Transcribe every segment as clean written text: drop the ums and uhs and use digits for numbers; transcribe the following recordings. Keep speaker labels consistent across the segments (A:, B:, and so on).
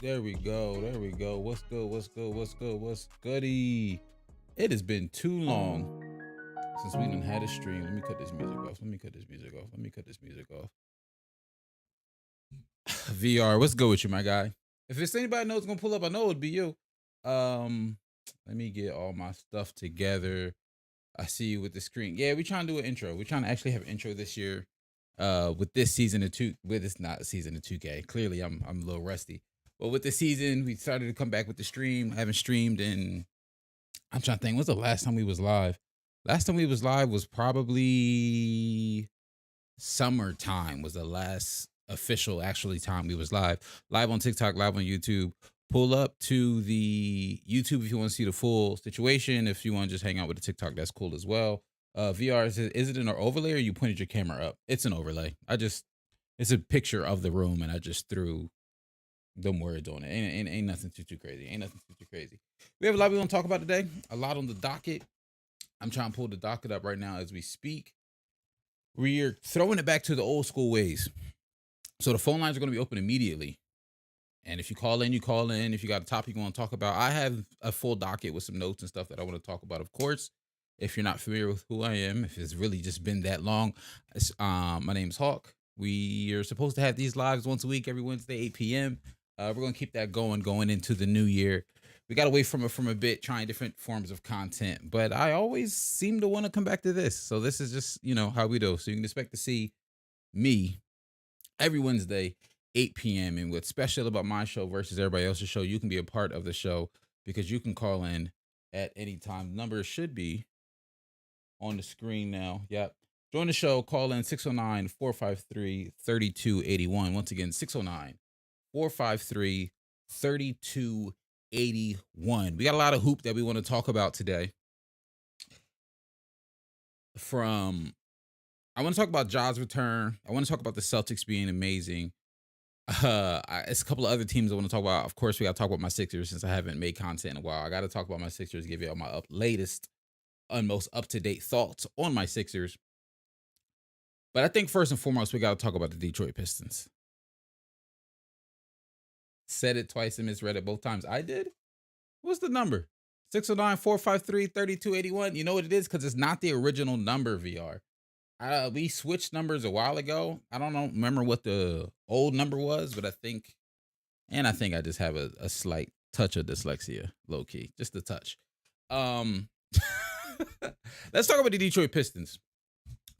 A: There we go. There we go. What's good? What's good? What's good? What's goody? It has been too long since we done had a stream. Let me cut this music off. Let me cut this music off. Let me cut this music off. VR, what's good with you, my guy? If it's anybody I know it's gonna pull up, I know it'd be you. Um, Let me get all my stuff together. I see you with the screen. Yeah, we're trying to do an intro. We're trying to actually have an intro this year. With this season of with this not season of 2K. Clearly, I'm a little rusty. But with the season, we started to come back with the stream. I haven't streamed in. I'm trying to think. When's the last time we was live? Last time we was live was probably summertime. Was the last official actually time we was live. Live on TikTok, live on YouTube. Pull up to the YouTube if you want to see the full situation. If you want to just hang out with the TikTok, that's cool as well. VR, is it an overlay or you pointed your camera up? It's an overlay. It's a picture of the room and I just threw them words on it. Ain't nothing too crazy. Ain't nothing too crazy. We have a lot we want to talk about today. A lot on the docket. I'm trying to pull the docket up right now as we speak. We're throwing it back to the old school ways. So the phone lines are going to be open immediately. And if you call in, you call in. If you got a topic you want to talk about, I have a full docket with some notes and stuff that I want to talk about. Of course, if you're not familiar with who I am, if it's really just been that long, my name is Hawk. We are supposed to have these lives once a week, every Wednesday, 8 p.m. We're going to keep that going into the new year. We got away from it from a bit, trying different forms of content, but I always seem to want to come back to this. So this is just, how we do. So you can expect to see me every Wednesday, 8 p.m. And what's special about my show versus everybody else's show, you can be a part of the show because you can call in at any time. The number should be on the screen now. Yep. Join the show. Call in 609-453-3281. Once again, 609-453-3281. We got a lot of hoop that we want to talk about today. I want to talk about Ja's return. I want to talk about the Celtics being amazing. It's a couple of other teams I want to talk about. Of course, we got to talk about my Sixers since I haven't made content in a while. I got to talk about my Sixers, give you all my latest and most up-to-date thoughts on my Sixers. But I think first and foremost, we got to talk about the Detroit Pistons. Said it twice and misread it both times. I did? What's the number? 609-453-3281. You know what it is? Because it's not the original number, VR. We switched numbers a while ago. I don't remember what the old number was, but I think I just have a slight touch of dyslexia, low key, just a touch. Let's talk about the Detroit Pistons.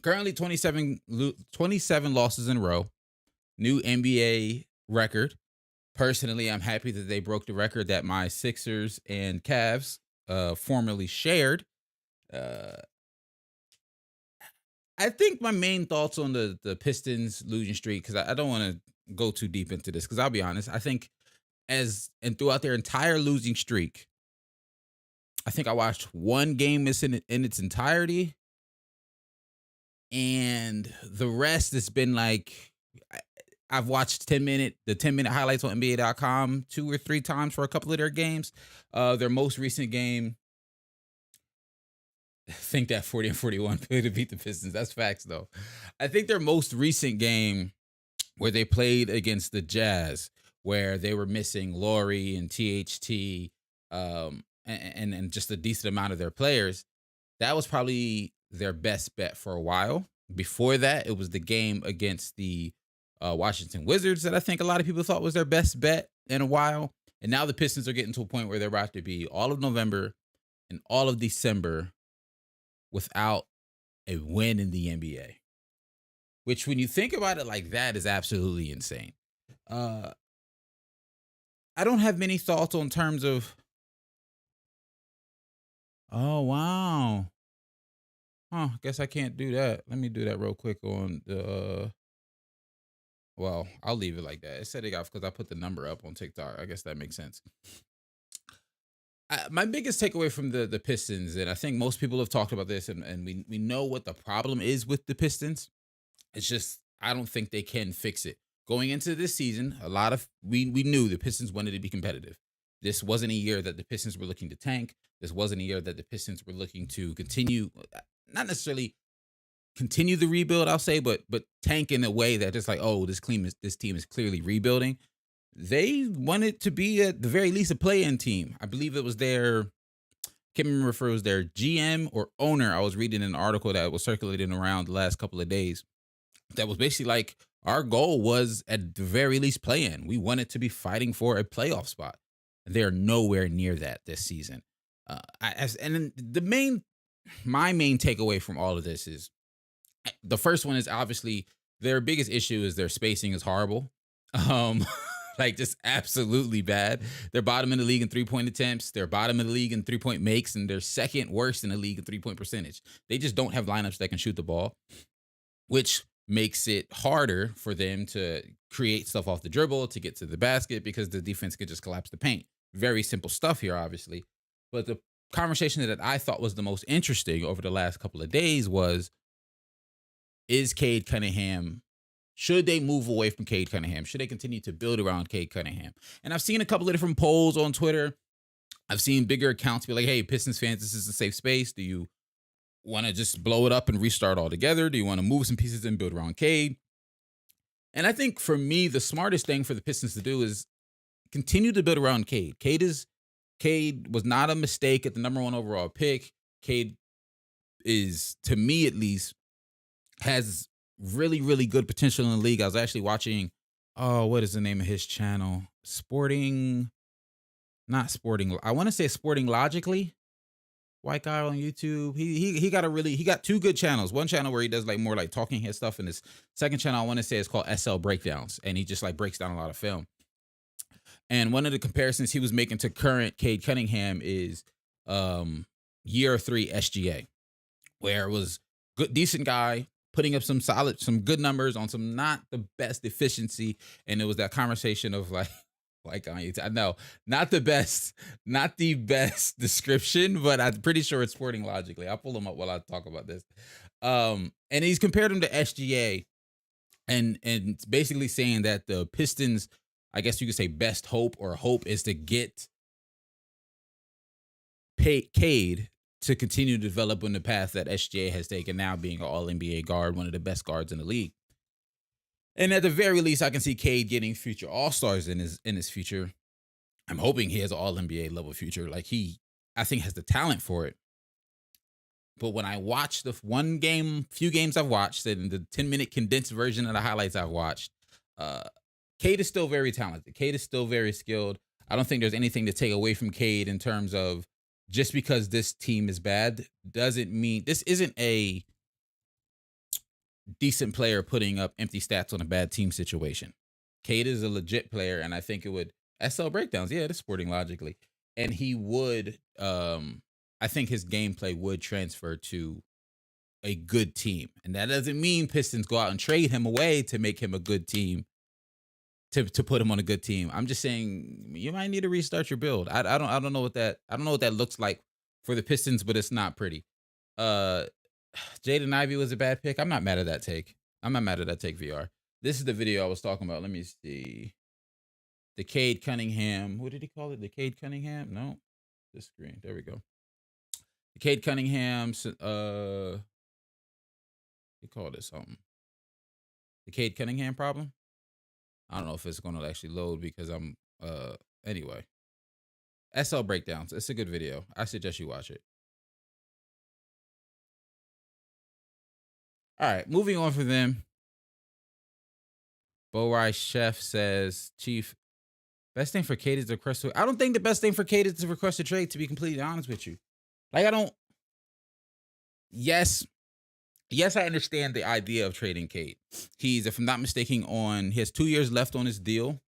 A: Currently 27 losses in a row, new NBA record. Personally, I'm happy that they broke the record that my Sixers and Cavs formerly shared. I think my main thoughts on the Pistons losing streak, because I don't want to go too deep into this, because I'll be honest, I think throughout their entire losing streak, I think I watched one game in its entirety, and the rest has been like I've watched the 10-minute highlights on NBA.com 2 or 3 times for a couple of their games. Their most recent game, I think that 40-41 play to beat the Pistons. That's facts, though. I think their most recent game where they played against the Jazz, where they were missing Laurie and THT, and just a decent amount of their players, that was probably their best bet for a while. Before that, it was the game against the Washington Wizards that I think a lot of people thought was their best bet in a while. And now the Pistons are getting to a point where they're about to be all of November and all of December without a win in the NBA, which when you think about it like that is absolutely insane. I don't have many thoughts on terms of, oh, wow. I guess I can't do that. Let me do that real quick on the, well, I'll leave it like that. It said it got, because I put the number up on TikTok. I guess that makes sense. My biggest takeaway from the Pistons, and I think most people have talked about this, and we know what the problem is with the Pistons. It's just, I don't think they can fix it. Going into this season, we knew the Pistons wanted to be competitive. This wasn't a year that the Pistons were looking to tank. This wasn't a year that the Pistons were looking to continue, not necessarily continue the rebuild, I'll say, but tank in a way that just like, oh, this team is clearly rebuilding. they wanted to be at the very least a play-in team. I believe it was their, can't remember if it was their GM or owner. I was reading an article that was circulating around the last couple of days that was basically like, our goal was at the very least play-in. We wanted to be fighting for a playoff spot. They're nowhere near that this season. And then my main takeaway from all of this is, the first one is obviously their biggest issue is their spacing is horrible. Um, like just absolutely bad. They're bottom in the league in 3-point attempts. They're bottom of the league in 3-point makes, and they're second worst in the league in 3-point percentage. They just don't have lineups that can shoot the ball, which makes it harder for them to create stuff off the dribble, to get to the basket, because the defense could just collapse the paint. Very simple stuff here, obviously. But the conversation that I thought was the most interesting over the last couple of days was, is Cade Cunningham, should they move away from Cade Cunningham? Should they continue to build around Cade Cunningham? And I've seen a couple of different polls on Twitter. I've seen bigger accounts be like, hey, Pistons fans, this is a safe space. Do you want to just blow it up and restart altogether? Do you want to move some pieces and build around Cade? And I think for me, the smartest thing for the Pistons to do is continue to build around Cade. Cade was not a mistake at the number 1 overall pick. Cade is, to me at least, has really, really good potential in the league. I was actually watching, what is the name of his channel? I want to say Sporting Logically. White guy on YouTube. He got 2 good channels. One channel where he does like more like talking head stuff, and his second channel I want to say is called SL Breakdowns, and he just like breaks down a lot of film. And one of the comparisons he was making to current Cade Cunningham is year 3 SGA, where it was good, decent guy, putting up some good numbers on some not the best efficiency. And it was that conversation of like I know, not the best description, but I'm pretty sure it's Sporting Logically. I'll pull them up while I talk about this. And he's compared him to SGA, and basically saying that the Pistons, I guess you could say, best hope is to get Cade to continue to develop on the path that SGA has taken, now being an all-NBA guard, one of the best guards in the league. And at the very least, I can see Cade getting future All-Stars in his future. I'm hoping he has an all-NBA level future. Like, I think has the talent for it. But when I watch the few games I've watched, and the 10-minute condensed version of the highlights I've watched, Cade is still very talented. Cade is still very skilled. I don't think there's anything to take away from Cade in terms of, just because this team is bad doesn't mean this isn't a decent player putting up empty stats on a bad team situation. Cade is a legit player, and I think it would SL Breakdowns. Yeah, it's Sporting Logically, and he would. I think his gameplay would transfer to a good team, and that doesn't mean Pistons go out and trade him away to make him a good team. To put him on a good team. I'm just saying you might need to restart your build. I don't know what that looks like for the Pistons, but it's not pretty. Jaden Ivey was a bad pick. I'm not mad at that take. VR. This is the video I was talking about. Let me see. The Cade Cunningham. What did he call it? The Cade Cunningham? No. This screen. There we go. The Cade Cunningham. He called it something. The Cade Cunningham problem. I don't know if it's going to actually load because I'm, anyway. SL Breakdowns. It's a good video. I suggest you watch it. All right, moving on from them. Bo Rice Chef says, Chief, best thing for Cade is to request. I don't think the best thing for Cade is to request a trade, to be completely honest with you. Like, yes, I understand the idea of trading Cade. He's, if I'm not mistaken, he has 2 years left on his deal.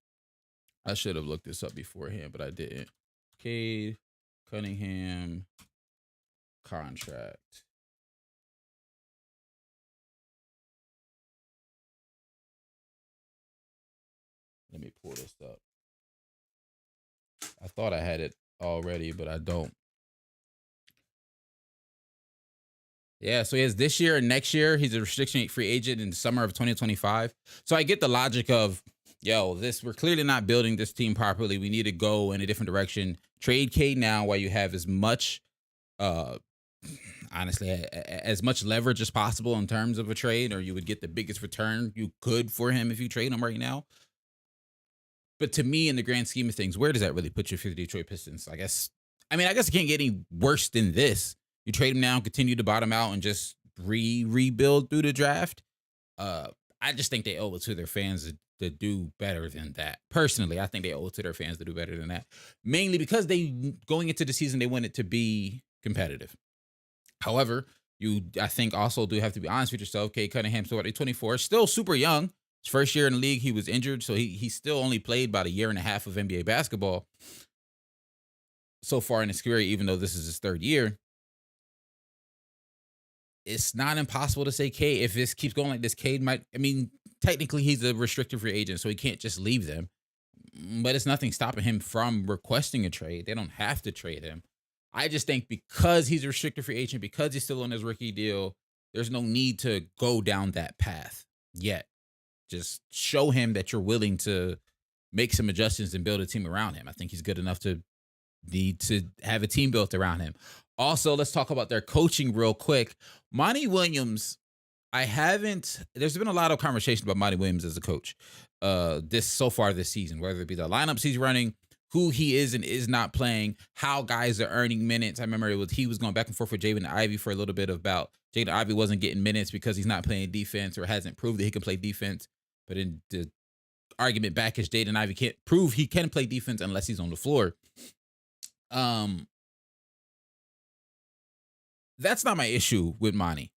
A: I should have looked this up beforehand, but I didn't. Cade Cunningham contract. Let me pull this up. I thought I had it already, but I don't. Yeah, so he has this year and next year. He's a restriction free agent in the summer of 2025. So I get the logic of, we're clearly not building this team properly. We need to go in a different direction. Trade Cade now while you have as much, honestly, as much leverage as possible in terms of a trade, or you would get the biggest return you could for him if you trade him right now. But to me, in the grand scheme of things, where does that really put you for the Detroit Pistons? I guess it can't get any worse than this. You trade him now, continue to bottom out, and just rebuild through the draft. Uh, I just think they owe it to their fans to do better than that. Personally, I think they owe it to their fans to do better than that. Mainly because going into the season, they want it to be competitive. However, I think also do have to be honest with yourself. Cade Cunningham, so at 24, still super young. His first year in the league, he was injured, so he still only played about a year and a half of NBA basketball so far in his career, even though this is his third year. It's not impossible to say Cade, if this keeps going like this, Cade might, technically he's a restricted free agent, so he can't just leave them. But it's nothing stopping him from requesting a trade. They don't have to trade him. I just think because he's a restricted free agent, because he's still on his rookie deal, there's no need to go down that path yet. Just show him that you're willing to make some adjustments and build a team around him. I think he's good enough to need to have a team built around him. Also, let's talk about their coaching real quick. Monty Williams, there's been a lot of conversation about Monty Williams as a coach so far this season, whether it be the lineups he's running, who he is and is not playing, how guys are earning minutes. I remember he was going back and forth with Jaden Ivey for a little bit about Jaden Ivey wasn't getting minutes because he's not playing defense or hasn't proved that he can play defense. But in the argument back is Jaden Ivey can't prove he can play defense unless he's on the floor. That's not my issue with Monty.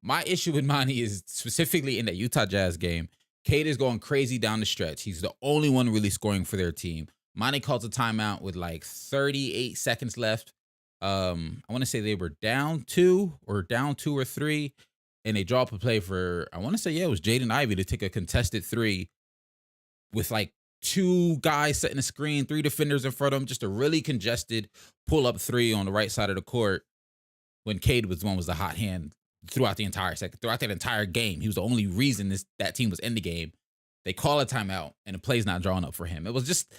A: My issue with Monty is specifically in that Utah Jazz game. Cade is going crazy down the stretch. He's the only one really scoring for their team. Monty calls a timeout with like 38 seconds left. I want to say they were down 2 or 3, and they draw up a play for, I want to say, it was Jaden Ivey to take a contested 3 with like 2 guys setting a screen, 3 defenders in front of him, just a really congested pull-up 3 on the right side of the court when Cade was the hot hand throughout that entire game. He was the only reason that team was in the game. They call a timeout, and the play's not drawn up for him. It was just,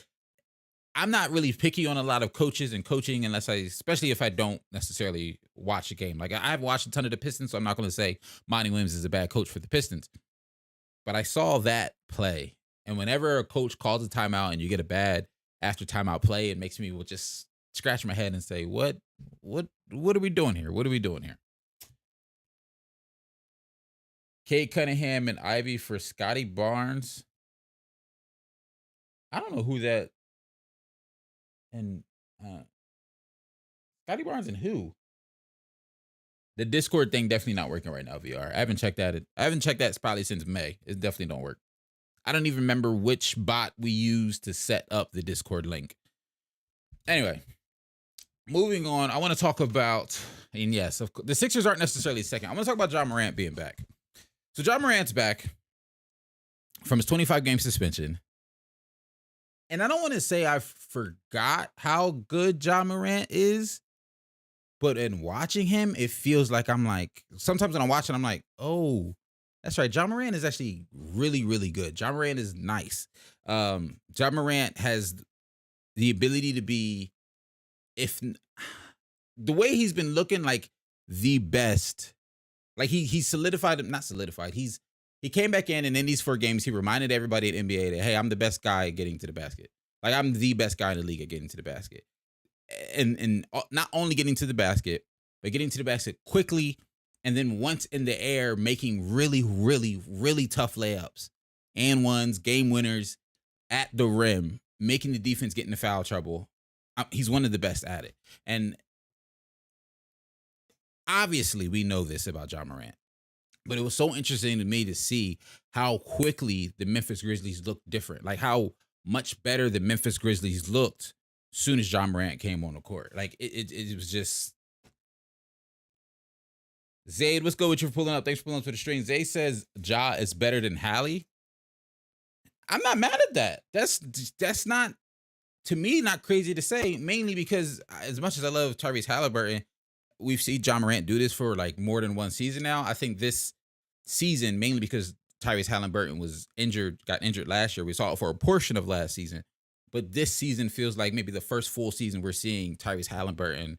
A: I'm not really picky on a lot of coaches and coaching especially if I don't necessarily watch a game. Like, I've watched a ton of the Pistons, so I'm not going to say Monty Williams is a bad coach for the Pistons. But I saw that play, and whenever a coach calls a timeout and you get a bad after timeout play, it makes me just scratch my head and say, what are we doing here? What are we doing here? Cade Cunningham and Ivy for Scotty Barnes. I don't know who that, and Scotty Barnes and who? The Discord thing definitely not working right now, VR. I haven't checked that probably since May. It definitely don't work. I don't even remember which bot we used to set up the Discord link. Anyway, moving on, I want to talk about, and yes, of course, the Sixers aren't necessarily second. I want to talk about Ja Morant being back. So Ja Morant's back from his 25-game suspension. And I don't want to say I forgot how good Ja Morant is, but in watching him, it feels like sometimes when I'm watching, I'm like, oh, that's right. Ja Morant is actually really, really good. Ja Morant is nice. Ja Morant has the ability to be, the way he's been looking like the best, like he solidified, not solidified. He came back in, and in these 4 games, he reminded everybody at NBA that, hey, I'm the best guy at getting to the basket. Like, I'm the best guy in the league at getting to the basket. And not only getting to the basket, but getting to the basket quickly, and then once in the air, making really, really, really tough layups and ones, game winners at the rim, making the defense get into foul trouble. He's one of the best at it. And obviously, we know this about Ja Morant. But it was so interesting to me to see how quickly the Memphis Grizzlies looked different. Like, how much better the Memphis Grizzlies looked as soon as Ja Morant came on the court. Like, it was just... Zayd, what's good with you for pulling up? Thanks for pulling up to the stream. Zayd says Ja is better than Hallie. I'm not mad at that. That's not, to me, not crazy to say, mainly because as much as I love Tyrese Halliburton, we've seen Ja Morant do this for like more than one season now. I think this season, mainly because Tyrese Halliburton got injured last year. We saw it for a portion of last season. But this season feels like maybe the first full season we're seeing Tyrese Halliburton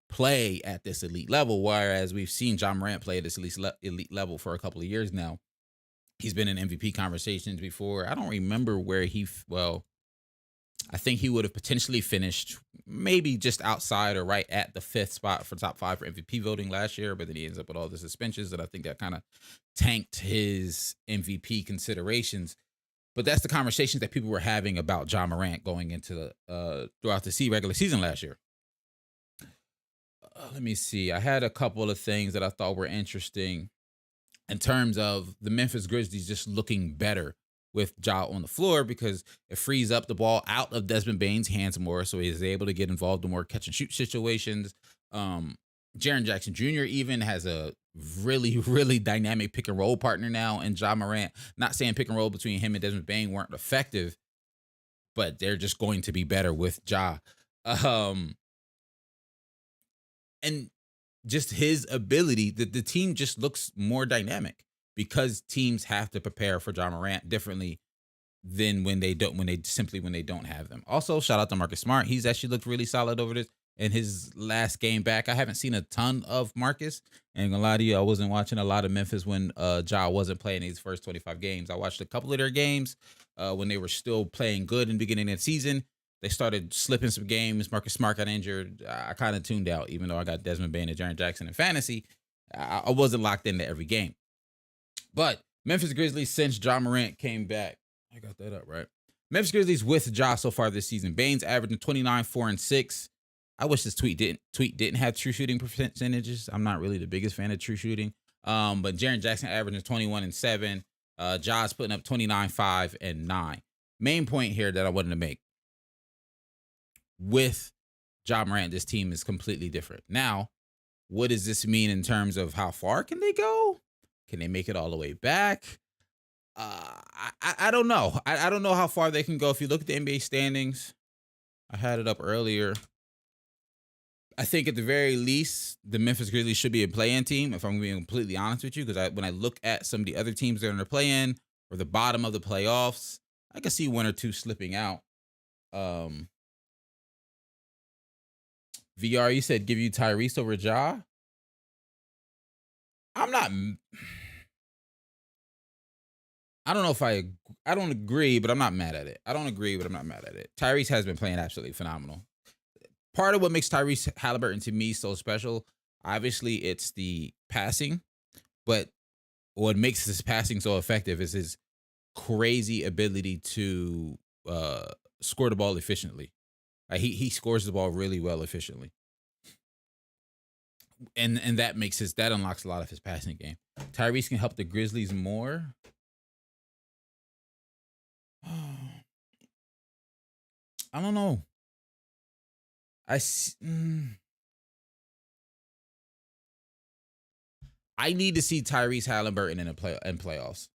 A: play at this elite level, whereas we've seen Ja Morant play at this elite level for a couple of years now. He's been in MVP conversations before. I don't remember where I think he would have potentially finished maybe just outside or right at the 5th spot for top 5 for MVP voting last year, but then he ends up with all the suspensions, and I think that kind of tanked his MVP considerations. But that's the conversations that people were having about Ja Morant going into the throughout the regular season last year. Let me see. I had a couple of things that I thought were interesting in terms of the Memphis Grizzlies just looking better with Ja on the floor, because it frees up the ball out of Desmond Bane's hands more, so he's able to get involved in more catch and shoot situations. Jaren Jackson Jr. even has a really, really dynamic pick and roll partner now in Ja Morant. Not saying pick and roll between him and Desmond Bane weren't effective, but they're just going to be better with Ja. And just his ability, the team just looks more dynamic because teams have to prepare for Ja Morant differently than when they don't have them. Also, shout out to Marcus Smart. He's actually looked really solid over this in his last game back. I haven't seen a ton of Marcus. And gonna lie to you, I wasn't watching a lot of Memphis when Ja wasn't playing these first 25 games. I watched a couple of their games when they were still playing good in the beginning of the season. They started slipping some games. Marcus Smart got injured. I kind of tuned out, even though I got Desmond Bane and Jaren Jackson in fantasy. I wasn't locked into every game. But Memphis Grizzlies, since Ja Morant came back, I got that up, right? Memphis Grizzlies with Ja so far this season. Bane's averaging 29, 4, and 6. I wish this tweet didn't have true shooting percentages. I'm not really the biggest fan of true shooting. But Jaren Jackson averaging 21 and 7. Ja's putting up 29, 5, and 9. Main point here that I wanted to make. With Ja Morant, this team is completely different. Now, what does this mean in terms of how far can they go? Can they make it all the way back? I don't know. I don't know how far they can go. If you look at the NBA standings, I had it up earlier. I think at the very least, the Memphis Grizzlies should be a play-in team, if I'm being completely honest with you, because when I look at some of the other teams that are in the play-in or the bottom of the playoffs, I can see one or two slipping out. VR, you said give you Tyrese over Ja. I don't know if I don't agree, but I'm not mad at it. I don't agree, but I'm not mad at it. Tyrese has been playing absolutely phenomenal. Part of what makes Tyrese Halliburton to me so special, obviously, it's the passing, but what makes his passing so effective is his crazy ability to score the ball efficiently. He scores the ball really well efficiently. And that unlocks a lot of his passing game. Tyrese can help the Grizzlies more. I don't know. I need to see Tyrese Halliburton in playoffs.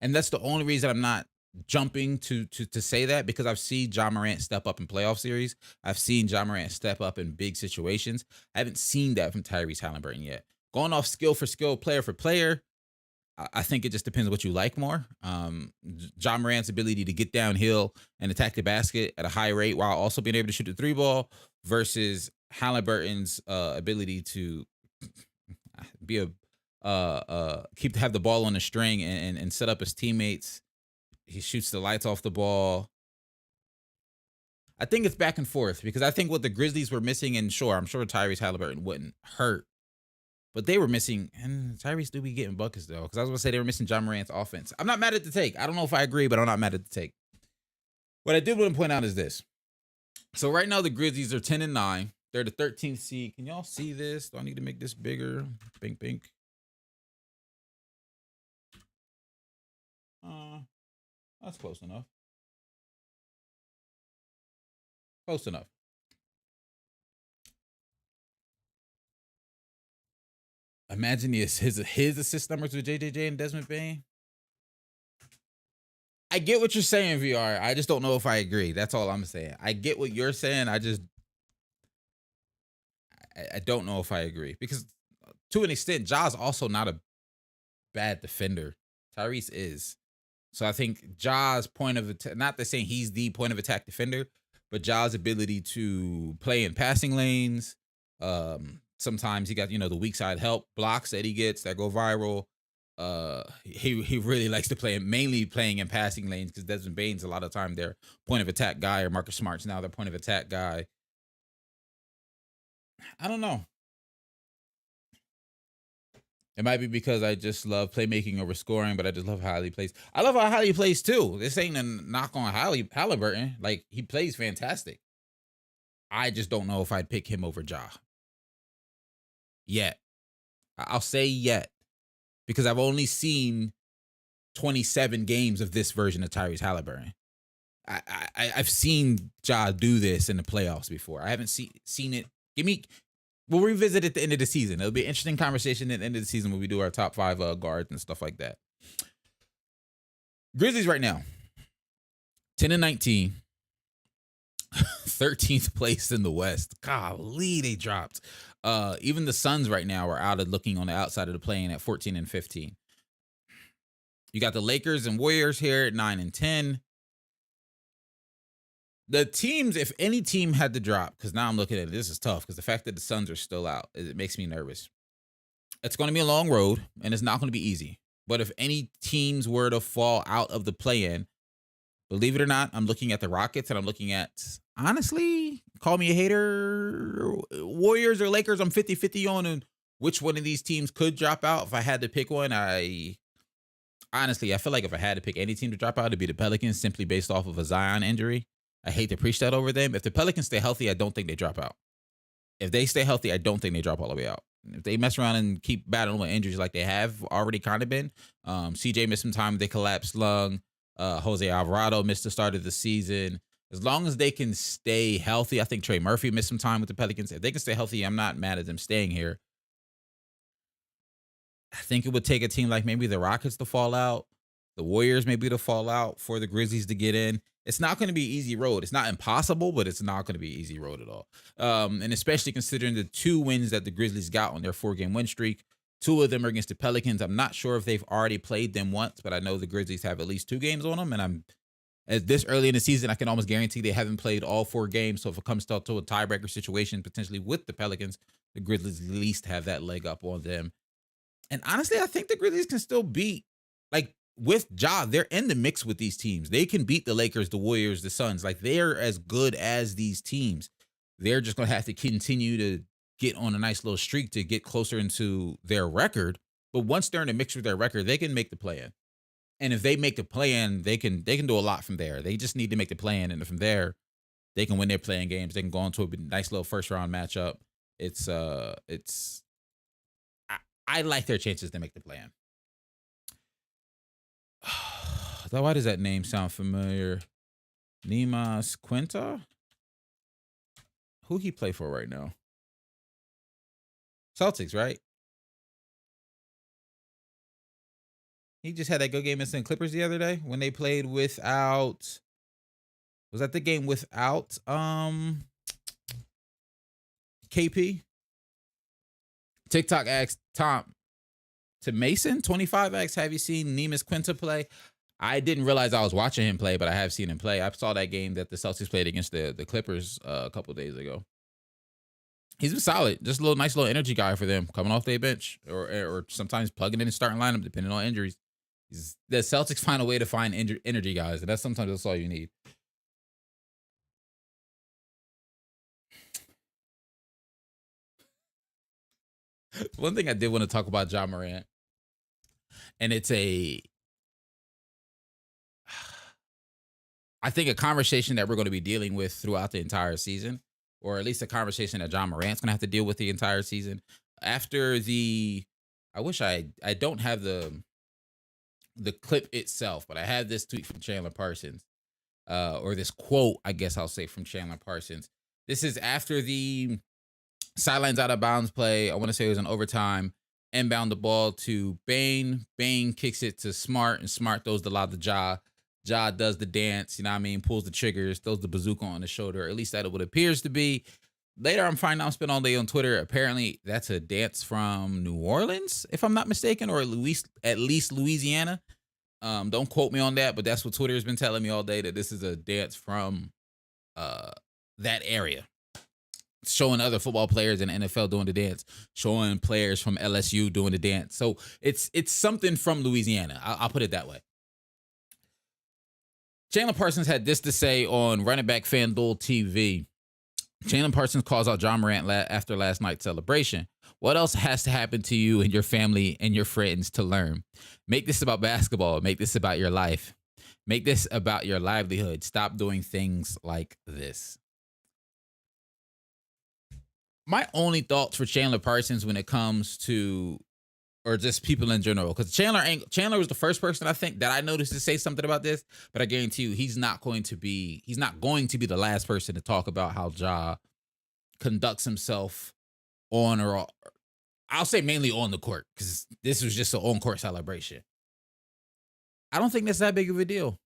A: And that's the only reason I'm not jumping to say that, because I've seen Ja Morant step up in playoff series. I've seen Ja Morant step up in big situations. I haven't seen that from Tyrese Halliburton yet. Going off skill for skill, player for player, I think it just depends what you like more. Ja Morant's ability to get downhill and attack the basket at a high rate while also being able to shoot the 3 ball versus Halliburton's ability to be have the ball on the string and set up his teammates. He shoots the lights off the ball. I think it's back and forth, because I think what the Grizzlies were missing, and I'm sure Tyrese Halliburton wouldn't hurt, but they were missing, and Tyrese do be getting buckets though, because I was going to say they were missing Ja Morant's offense. I'm not mad at the take. I don't know if I agree, but I'm not mad at the take. What I did want to point out is this. So right now the Grizzlies are 10 and 9. They're the 13th seed. Can y'all see this? Do I need to make this bigger? Bink, bink. That's close enough. Close enough. Imagine his assist numbers with JJJ and Desmond Bane. I get what you're saying, VR. I just don't know if I agree. That's all I'm saying. I get what you're saying. I don't know if I agree, because to an extent, Ja's also not a bad defender. Tyrese is. So I think Ja's point of attack, not to saying he's the point of attack defender, but Ja's ability to play in passing lanes. Sometimes he got, the weak side help blocks that he gets that go viral. He really likes to play mainly playing in passing lanes because Desmond Bane's a lot of time their point of attack guy, or Marcus Smart's now their point of attack guy. I don't know. It might be because I just love playmaking over scoring, but I just love how he plays. I love how he plays too. This ain't a knock on Halliburton. Like, he plays fantastic. I just don't know if I'd pick him over Ja yet. I'll say yet because I've only seen 27 games of this version of Tyrese Halliburton. I've seen Ja do this in the playoffs before. I haven't seen it. We'll revisit it at the end of the season. It'll be an interesting conversation at the end of the season when we do our top 5 guards and stuff like that. Grizzlies right now, 10-19, 13th place in the West. Golly, they dropped. Even the Suns right now are out of looking on the outside of the play-in at 14-15. You got the Lakers and Warriors here at 9-10. The teams, if any team had to drop, because now I'm looking at it, this is tough because the fact that the Suns are still out, it makes me nervous. It's going to be a long road, and it's not going to be easy. But if any teams were to fall out of the play-in, believe it or not, I'm looking at the Rockets, and I'm looking at, honestly, call me a hater, Warriors or Lakers. I'm 50-50 on which one of these teams could drop out. If I had to pick one, honestly, I feel like if I had to pick any team to drop out, it'd be the Pelicans, simply based off of a Zion injury. I hate to preach that over them. If the Pelicans stay healthy, I don't think they drop out. If they stay healthy, I don't think they drop all the way out. If they mess around and keep battling with injuries like they have already kind of been, CJ missed some time. They collapsed lung. Jose Alvarado missed the start of the season. As long as they can stay healthy, I think Trey Murphy missed some time with the Pelicans. If they can stay healthy, I'm not mad at them staying here. I think it would take a team like maybe the Rockets to fall out, the Warriors maybe to fall out for the Grizzlies to get in. It's not going to be an easy road. It's not impossible, but it's not going to be an easy road at all. And especially considering the 2 wins that the Grizzlies got on their 4-game win streak. 2 of them are against the Pelicans. I'm not sure if they've already played them once, but I know the Grizzlies have at least 2 games on them. And at this early in the season, I can almost guarantee they haven't played all 4 games. So if it comes to a tiebreaker situation, potentially with the Pelicans, the Grizzlies at least have that leg up on them. And honestly, I think the Grizzlies can still beat, like, with Ja, they're in the mix with these teams. They can beat the Lakers, the Warriors, the Suns. Like, they're as good as these teams. They're just going to have to continue to get on a nice little streak to get closer into their record. But once they're in the mix with their record, they can make the play-in. And if they make the play-in, they can do a lot from there. They just need to make the play-in, and from there, they can win their play-in games. They can go into a nice little first-round matchup. I like their chances to make the play-in. Why does that name sound familiar? Neemias Quinta? Who he play for right now? Celtics, right? He just had that good game against the Clippers the other day when they played without. Was that the game without KP? TikTok asked Tom to Mason 25 X. Have you seen Neemias Quinta play? I didn't realize I was watching him play, but I have seen him play. I saw that game that the Celtics played against the Clippers a couple days ago. He's been solid. Just a nice little energy guy for them, coming off their bench or sometimes plugging in and starting lineup depending on injuries. The Celtics find a way to find energy guys, and that's all you need. One thing I did want to talk about Ja Morant, and it's I think a conversation that we're going to be dealing with throughout the entire season, or at least a conversation that Ja Morant's going to have to deal with the entire season. After I wish I don't have the clip itself, but I have this tweet from Chandler Parsons, or this quote, I guess I'll say, from Chandler Parsons. This is after the sidelines out of bounds play. I want to say it was an overtime. Inbound the ball to Bane. Bane kicks it to Smart, and Smart throws the lob to Ja. Ja does the dance, you know what I mean? Pulls the triggers, throws the bazooka on the shoulder. At least that's what it appears to be. Later, I'm finding out, I'm spending all day on Twitter. Apparently, that's a dance from New Orleans, if I'm not mistaken, or at least Louisiana. Don't quote me on that, but that's what Twitter has been telling me all day, that this is a dance from that area. showing other football players in the NFL doing the dance, showing players from LSU doing the dance. So it's something from Louisiana. I'll put it that way. Chandler Parsons had this to say on Running Back FanDuel TV. Chandler Parsons calls out John Morant after last night's celebration. What else has to happen to you and your family and your friends to learn? Make this about basketball. Make this about your life. Make this about your livelihood. Stop doing things like this. My only thoughts for Chandler Parsons when it comes to, or just people in general, because Chandler was the first person I think that I noticed to say something about this, but I guarantee you he's not going to be the last person to talk about how Ja conducts himself on, or I'll say mainly on the court, because this was just an on-court celebration. I don't think that's that big of a deal.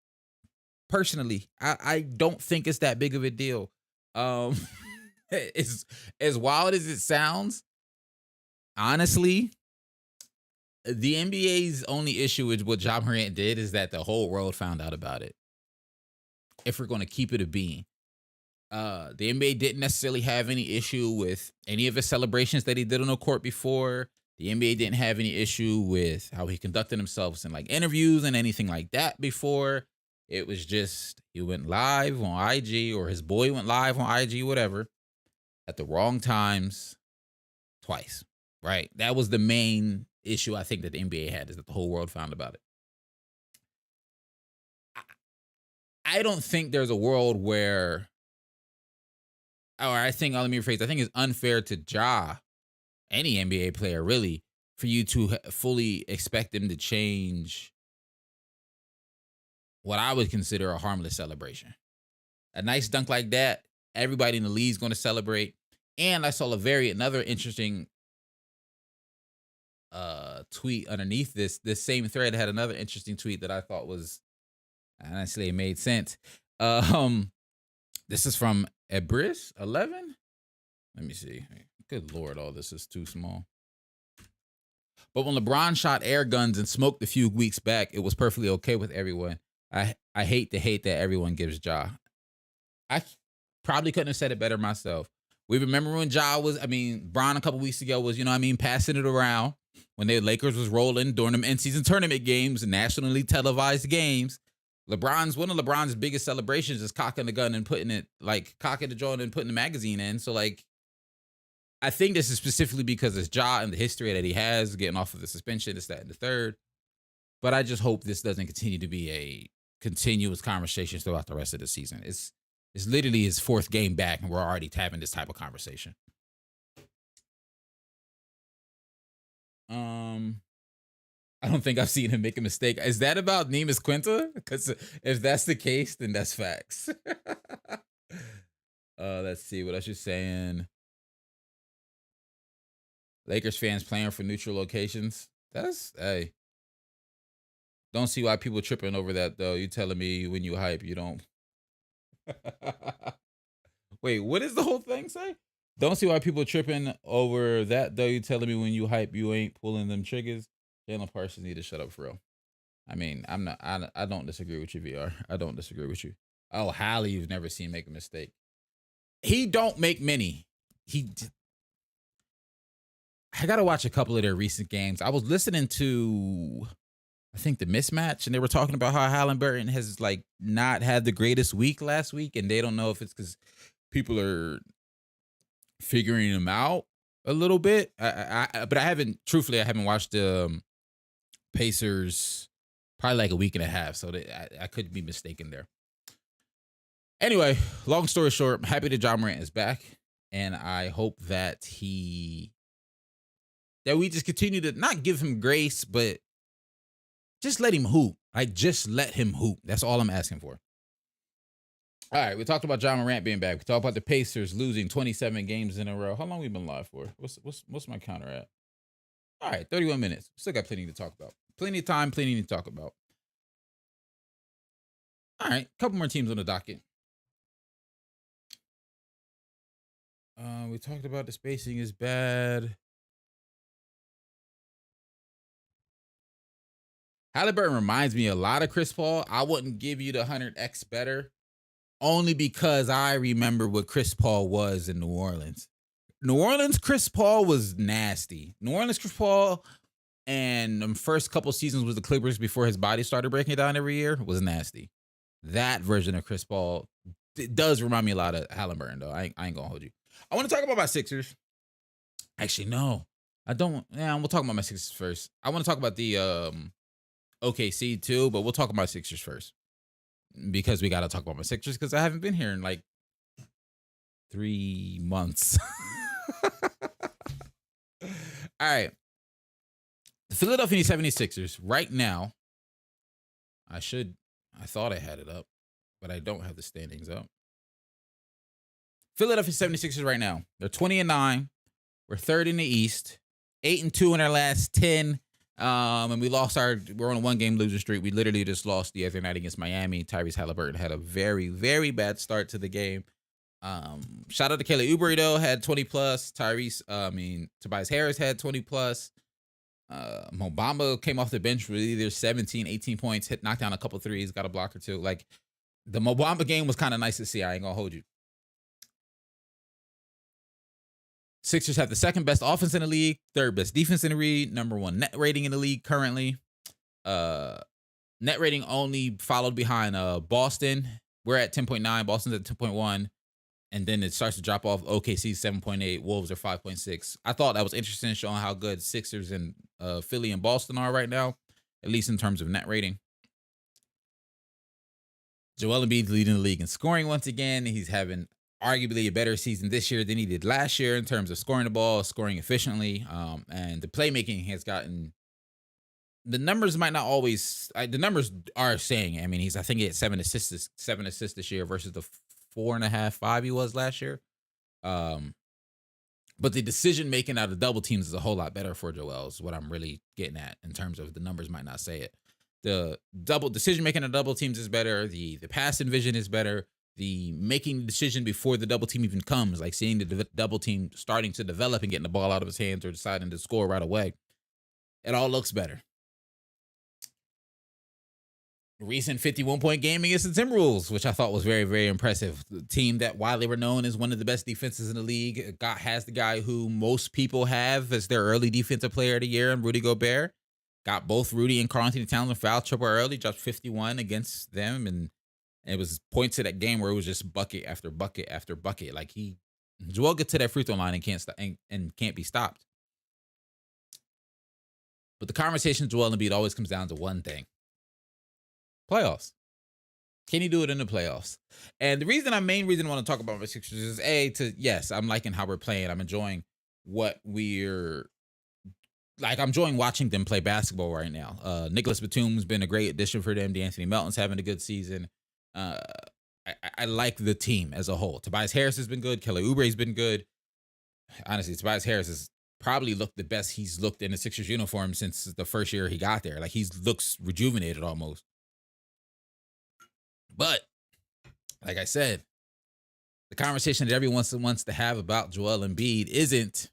A: Personally, I don't think it's that big of a deal. As wild as it sounds, honestly, the NBA's only issue with what Ja Morant did is that the whole world found out about it. If we're going to keep it a bean. The NBA didn't necessarily have any issue with any of his celebrations that he did on the court before. The NBA didn't have any issue with how he conducted himself in like interviews and anything like that before. It was just he went live on IG, or his boy went live on IG, whatever, at the wrong times twice, right? That was the main issue I think that the NBA had, is that the whole world found about it. I don't think there's a world where, or I think, let me rephrase, I think it's unfair to Ja, any NBA player really, for you to fully expect them to change what I would consider a harmless celebration. A nice dunk like that, everybody in the league is going to celebrate. And I saw another interesting tweet underneath this same thread had another interesting tweet that I thought was, honestly, it made sense. This is from Ebris11. Let me see. Good Lord, all this is too small. But when LeBron shot air guns and smoked a few weeks back, it was perfectly okay with everyone. I hate the hate that everyone gives Ja. I probably couldn't have said it better myself. We remember when Ja was, Bron a couple weeks ago was, passing it around when the Lakers was rolling during them in-season tournament games, nationally televised games. One of LeBron's biggest celebrations is cocking the gun and putting it, cocking the joint and putting the magazine in. So, I think this is specifically because it's Ja and the history that he has, getting off of the suspension, this, that, and the third. But I just hope this doesn't continue to be a continuous conversation throughout the rest of the season. It's literally his fourth game back, and we're already having this type of conversation. I don't think I've seen him make a mistake. Is that about Neemias Quinta? Because if that's the case, then that's facts. Let's see what else you're saying. Lakers fans playing for neutral locations. Hey. Don't see why people tripping over that, though. You telling me when you hype, you don't. Wait, what does the whole thing say? Don't see why people tripping over that, though. You telling me when you hype, you ain't pulling them triggers. Jalen Parsons need to shut up for real. I don't disagree with you, VR. I don't disagree with you. Oh, Hallie, you've never seen make a mistake. He don't make many. I got to watch a couple of their recent games. I was listening to, I think, The Mismatch, and they were talking about how Halliburton has not had the greatest week last week, and they don't know if it's because people are figuring him out a little bit. But I haven't watched the Pacers probably a week and a half, so I could be mistaken there. Anyway, long story short, I'm happy that Ja Morant is back, and I hope that we just continue to not give him grace, but just let him hoop. Just let him hoop. That's all I'm asking for. All right, we talked about Ja Morant being back. We talked about the Pacers losing 27 games in a row. How long we been live for? What's my counter at? All right, 31 minutes. Still got plenty to talk about. Plenty of time, plenty to talk about. All right, a couple more teams on the docket. We talked about the spacing is bad. Halliburton reminds me a lot of Chris Paul. I wouldn't give you the 100x better, only because I remember what Chris Paul was in New Orleans. New Orleans Chris Paul was nasty. New Orleans Chris Paul and the first couple seasons with the Clippers before his body started breaking down every year was nasty. That version of Chris Paul does remind me a lot of Halliburton, though. I ain't gonna hold you. I want to talk about my Sixers. Actually, no, I don't. Yeah, we'll talk about my Sixers first. I want to talk about the OKC too, but we'll talk about Sixers first because we got to talk about my Sixers because I haven't been here in like 3 months. All right. The Philadelphia 76ers right now, I thought I had it up, but I don't have the standings up. Philadelphia 76ers right now, they're 20-9. We're third in the East, 8-2 in our last 10. And we're on a 1-game losing streak. We literally just lost the other night against Miami. Tyrese Halliburton had a very, very bad start to the game. Shout out to Kelly Oubre though, had 20 plus. Tobias Harris had 20 plus. Mo Bamba came off the bench with either 17, 18 points, knocked down a couple threes, got a block or two. Like the Mo Bamba game was kind of nice to see. I ain't gonna hold you. Sixers have the second best offense in the league, third best defense in the league, number 1 net rating in the league currently. Net rating only followed behind Boston. We're at 10.9. Boston's at 10.1. And then it starts to drop off. OKC 7.8. Wolves are 5.6. I thought that was interesting, showing how good Sixers and Philly and Boston are right now, at least in terms of net rating. Joel Embiid leading the league in scoring once again. He's having arguably a better season this year than he did last year in terms of scoring the ball, scoring efficiently, and the playmaking has gotten. The numbers might not always. The numbers are saying. I mean, I think he had 7 assists this year versus the 4.5, 5 he was last year. But the decision making out of double teams is a whole lot better for Joel. Is what I'm really getting at in terms of the numbers might not say it. The double decision making of double teams is better. The passing vision is better. The making the decision before the double team even comes, like seeing the double team starting to develop and getting the ball out of his hands or deciding to score right away, it all looks better. Recent 51-point game against the Timberwolves, which I thought was very, very impressive. The team that, while they were known as one of the best defenses in the league, has the guy who most people have as their early defensive player of the year, and Rudy Gobert. Got both Rudy and Karl-Anthony Towns in foul trouble early, dropped 51 against them, and it was points to that game where it was just bucket after bucket after bucket. Like Joel gets to that free throw line and can't stop and can't be stopped. But the conversation Joel Embiid always comes down to one thing: playoffs. Can he do it in the playoffs? And the main reason I want to talk about my Sixers is yes, I'm liking how we're playing. I'm enjoying I'm enjoying watching them play basketball right now. Nicholas Batum's been a great addition for them. DeAnthony Melton's having a good season. I like the team as a whole. Tobias Harris has been good. Kelly Oubre's been good. Honestly, Tobias Harris has probably looked the best he's looked in a Sixers uniform since the first year he got there. Like, he looks rejuvenated almost. But like I said, the conversation that everyone wants to have about Joel Embiid isn't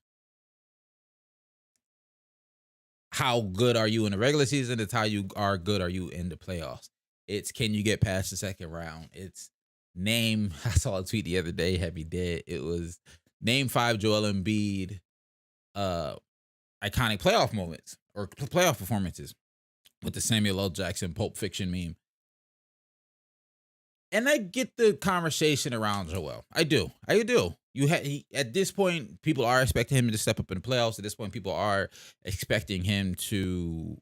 A: how good are you in the regular season, it's how good are you in the playoffs. It's can you get past the second round. It's I saw a tweet the other day, Heavy did. It was name 5 Joel Embiid iconic playoff moments or playoff performances with the Samuel L. Jackson Pulp Fiction meme. And I get the conversation around Joel. I do. At this point, people are expecting him to step up in the playoffs. At this point, people are expecting him to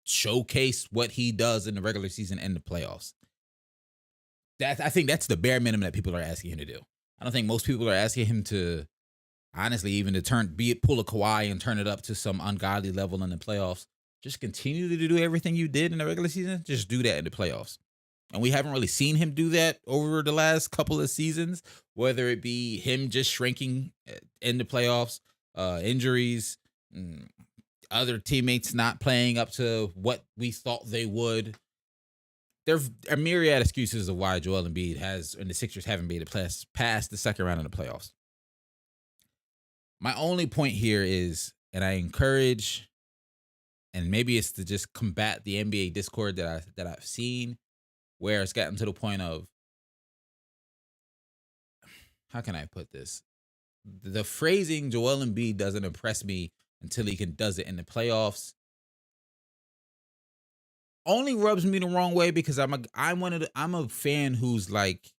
A: showcase what he does in the regular season and the playoffs. I think that's the bare minimum that people are asking him to do. I don't think most people are asking him to, honestly, even to pull a Kawhi and turn it up to some ungodly level in the playoffs. Just continue to do everything you did in the regular season. Just do that in the playoffs. And we haven't really seen him do that over the last couple of seasons, whether it be him just shrinking in the playoffs, injuries, other teammates not playing up to what we thought they would. There's a myriad of excuses of why Joel Embiid and the Sixers haven't made it past the second round of the playoffs. My only point here is, and I encourage, and maybe it's to just combat the NBA discord that I've seen, where it's gotten to the point of, how can I put this? The phrasing Joel Embiid doesn't impress me until he does it in the playoffs. Only rubs me the wrong way because I'm a fan who's like,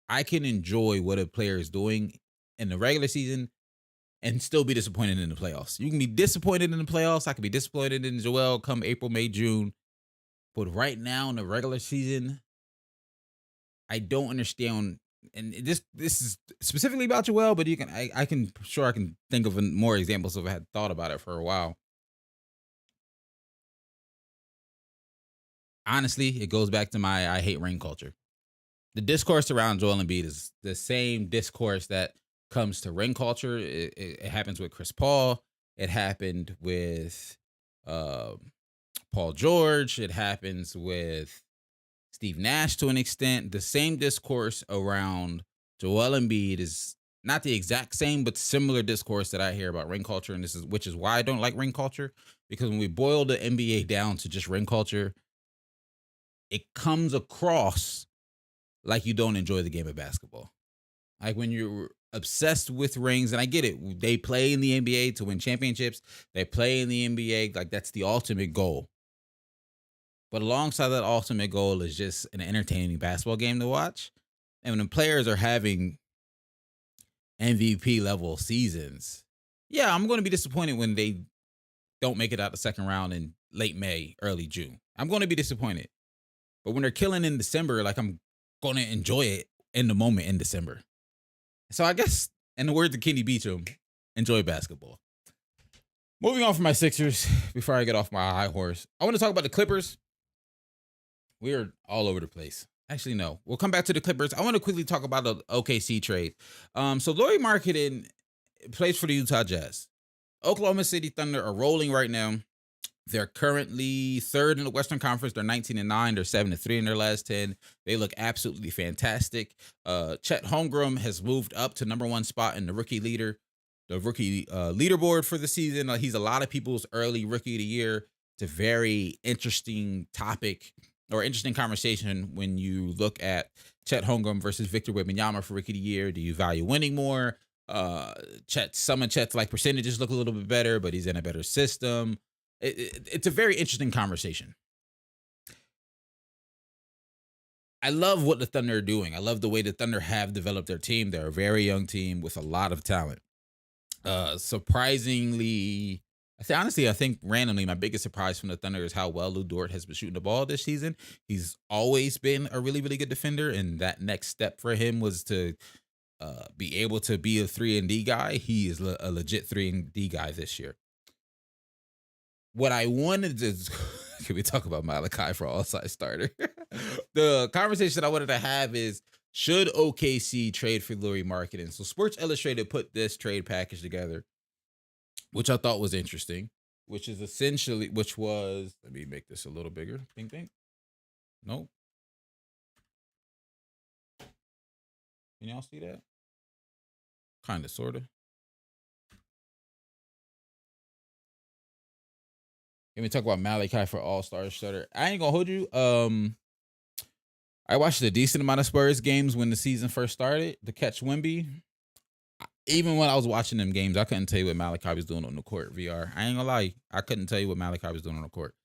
A: I can enjoy what a player is doing in the regular season and still be disappointed in the playoffs. You can be disappointed in the playoffs. I can be disappointed in Joel come April, May, June. But right now in the regular season, I don't understand. And this is specifically about Joel, but I can think of more examples if I had thought about it for a while. Honestly, it goes back to my I hate ring culture. The discourse around Joel Embiid is the same discourse that comes to ring culture. It happens with Chris Paul. It happened with uh, Paul George. It happens with Steve Nash to an extent. The same discourse around Joel Embiid is not the exact same, but similar discourse that I hear about ring culture, and which is why I don't like ring culture, because when we boil the NBA down to just ring culture, it comes across like you don't enjoy the game of basketball. Like when you're obsessed with rings, and I get it, they play in the NBA to win championships. They play in the NBA, like that's the ultimate goal. But alongside that ultimate goal is just an entertaining basketball game to watch. And when the players are having MVP level seasons, yeah, I'm going to be disappointed when they don't make it out the second round in late May, early June. I'm going to be disappointed. But when they're killing in December, like I'm going to enjoy it in the moment in December. So I guess, in the words of Kenny Beachum, enjoy basketball. Moving on from my Sixers, before I get off my high horse, I want to talk about the Clippers. We're all over the place. Actually, no. We'll come back to the Clippers. I want to quickly talk about the OKC trade. So Lauri Markkanen plays for the Utah Jazz. Oklahoma City Thunder are rolling right now. They're currently third in the Western Conference. They're 19-9. They're 7-3 in their last 10. They look absolutely fantastic. Chet Holmgren has moved up to number one spot in the rookie leaderboard for the season. He's a lot of people's early rookie of the year. It's a very interesting topic or interesting conversation when you look at Chet Holmgren versus Victor Wembanyama for rookie of the year. Do you value winning more? Some of Chet's like percentages look a little bit better, but he's in a better system. It's a very interesting conversation. I love what the Thunder are doing. I love the way the Thunder have developed their team. They're a very young team with a lot of talent. Surprisingly, I think randomly, my biggest surprise from the Thunder is how well Lou Dort has been shooting the ball this season. He's always been a really, really good defender, and that next step for him was to be able to be a 3-and-D guy. He is a legit 3-and-D guy this year. What I wanted to can we talk about Malachi for all-side starter? The conversation I wanted to have is, should OKC trade for Lauri Markkanen? So Sports Illustrated put this trade package together, which I thought was interesting, which was, let me make this a little bigger. Think. Nope. Can y'all see that? Kind of, sort of. Let me talk about Malachi for all-star starter. I ain't gonna hold you. I watched a decent amount of Spurs games when the season first started to catch Wemby. Even when I was watching them games, I couldn't tell you what Malachi was doing on the court. VR. I ain't gonna lie. I couldn't tell you what Malachi was doing on the court.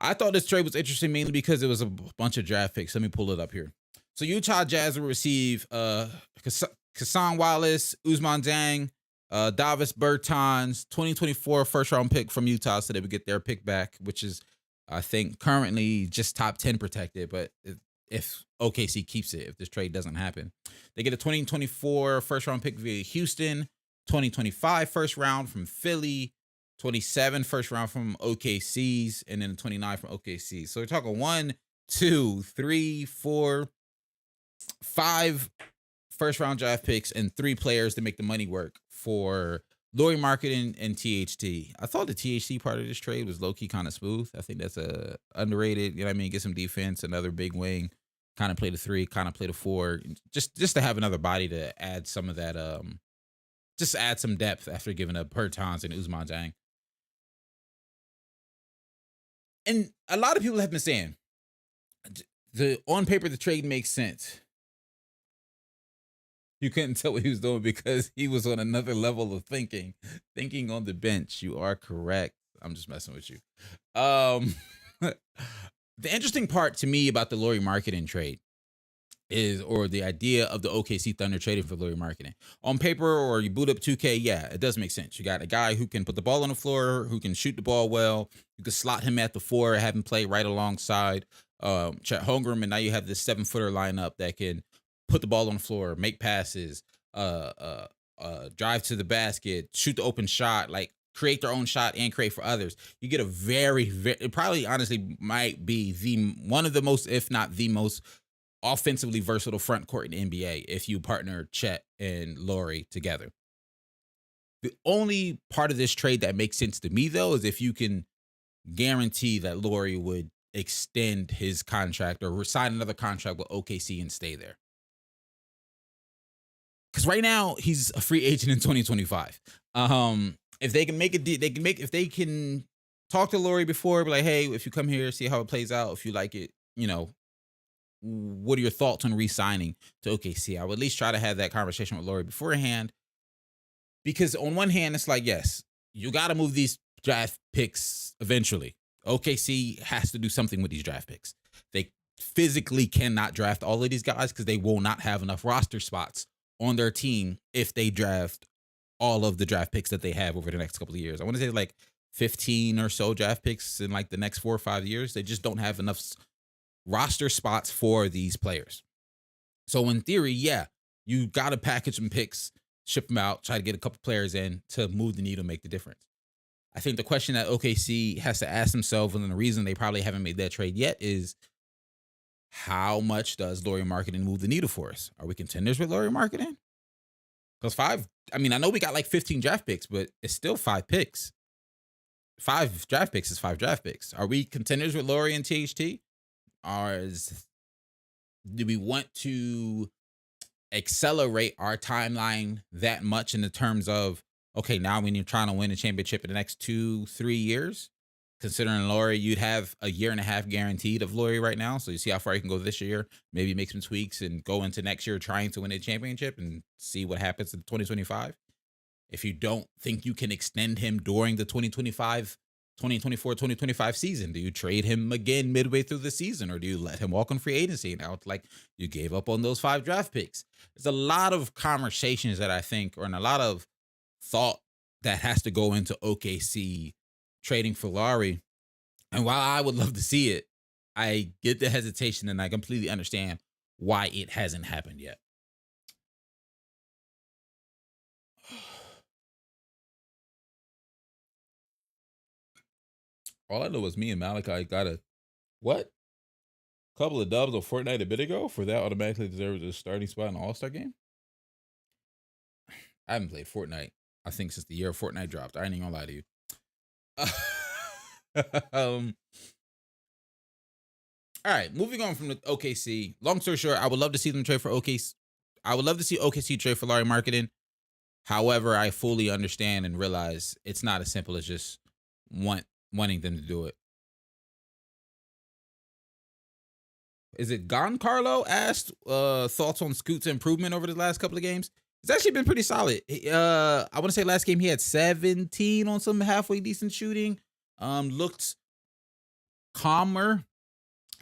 A: I thought this trade was interesting mainly because it was a bunch of draft picks. Let me pull it up here. So Utah Jazz will receive Hassan Wallace, Ousmane Dieng, Davis Bertans, 2024 first round pick from Utah, so they would get their pick back, which is, I think, currently just top 10 protected. But if OKC keeps it, if this trade doesn't happen, they get a 2024 first round pick via Houston, 2025 first round from Philly, 27 first round from OKC's, and then 29 from OKC. So we're talking 1, 2, 3, 4, 5 first round draft picks and 3 players to make the money work for Lauri Markkanen and THT. I thought the THT part of this trade was low-key kind of smooth. I think that's a underrated, you know what I mean? Get some defense, another big wing, kind of play the 3, kind of play the 4, just to have another body to add some of that, just add some depth after giving up Bertans and Ousmane Dieng. And a lot of people have been saying, On paper, the trade makes sense. You couldn't tell what he was doing because he was on another level of thinking on the bench. You are correct. I'm just messing with you. The interesting part to me about the Lauri Markkanen trade is, or the idea of the OKC Thunder trading for Lauri Markkanen. On paper, or you boot up 2K, yeah, it does make sense. You got a guy who can put the ball on the floor, who can shoot the ball well. You can slot him at the 4, have him play right alongside Chet Holmgren, and now you have this 7-footer lineup that can put the ball on the floor, make passes, drive to the basket, shoot the open shot, like create their own shot and create for others. You get a very, very, it probably honestly might be one of the most, if not the most, offensively versatile front court in the NBA if you partner Chet and Lauri together. The only part of this trade that makes sense to me, though, is if you can guarantee that Lauri would extend his contract or sign another contract with OKC and stay there. Because right now he's a free agent in 2025. If they can make a deal, if they can talk to Lauri before, be like, hey, if you come here, see how it plays out. If you like it, what are your thoughts on re-signing to OKC? I would at least try to have that conversation with Lauri beforehand. Because on one hand, it's like, yes, you got to move these draft picks eventually. OKC has to do something with these draft picks. They physically cannot draft all of these guys because they will not have enough roster spots on their team if they draft all of the draft picks that they have over the next couple of years. I want to say like 15 or so draft picks in like the next 4 or 5 years. They just don't have enough roster spots for these players. So in theory, yeah, you got to package some picks, ship them out, try to get a couple players in to move the needle, make the difference. I think the question that OKC has to ask themselves, and the reason they probably haven't made that trade yet, is how much does Lauri Markkanen move the needle for us? Are we contenders with Lauri Markkanen? Because I know we got like 15 draft picks, but it's still 5 picks. 5 draft picks is 5 draft picks. Are we contenders with Lauri and THT? Do we want to accelerate our timeline that much in the terms of, okay, now when you're trying to win a championship in the next 2-3 years, considering Lauri, you'd have a year and a half guaranteed of Lauri right now. So you see how far you can go this year, maybe make some tweaks and go into next year trying to win a championship and see what happens in 2025. If you don't think you can extend him during the 2024-2025 season, do you trade him again midway through the season, or do you let him walk on free agency? Now it's like you gave up on those 5 draft picks. There's a lot of conversations that I think, and a lot of thought that has to go into OKC trading for Lauri. And while I would love to see it, I get the hesitation and I completely understand why it hasn't happened yet. All I know is me and Malachi got a couple of dubs on Fortnite a bit ago. For that, automatically deserves a starting spot in the All-Star game. I haven't played Fortnite, I think, since the year Fortnite dropped. I ain't even gonna lie to you. All right, moving on from the OKC. Long story short, I would love to see them trade for OKC. I would love to see OKC trade for Lauri Markkanen. However, I fully understand and realize it's not as simple as just wanting them to do it. Is it Carlo asked thoughts on Scoot's improvement over the last couple of games? It's actually been pretty solid. I want to say last game he had 17 on some halfway decent shooting. Looked calmer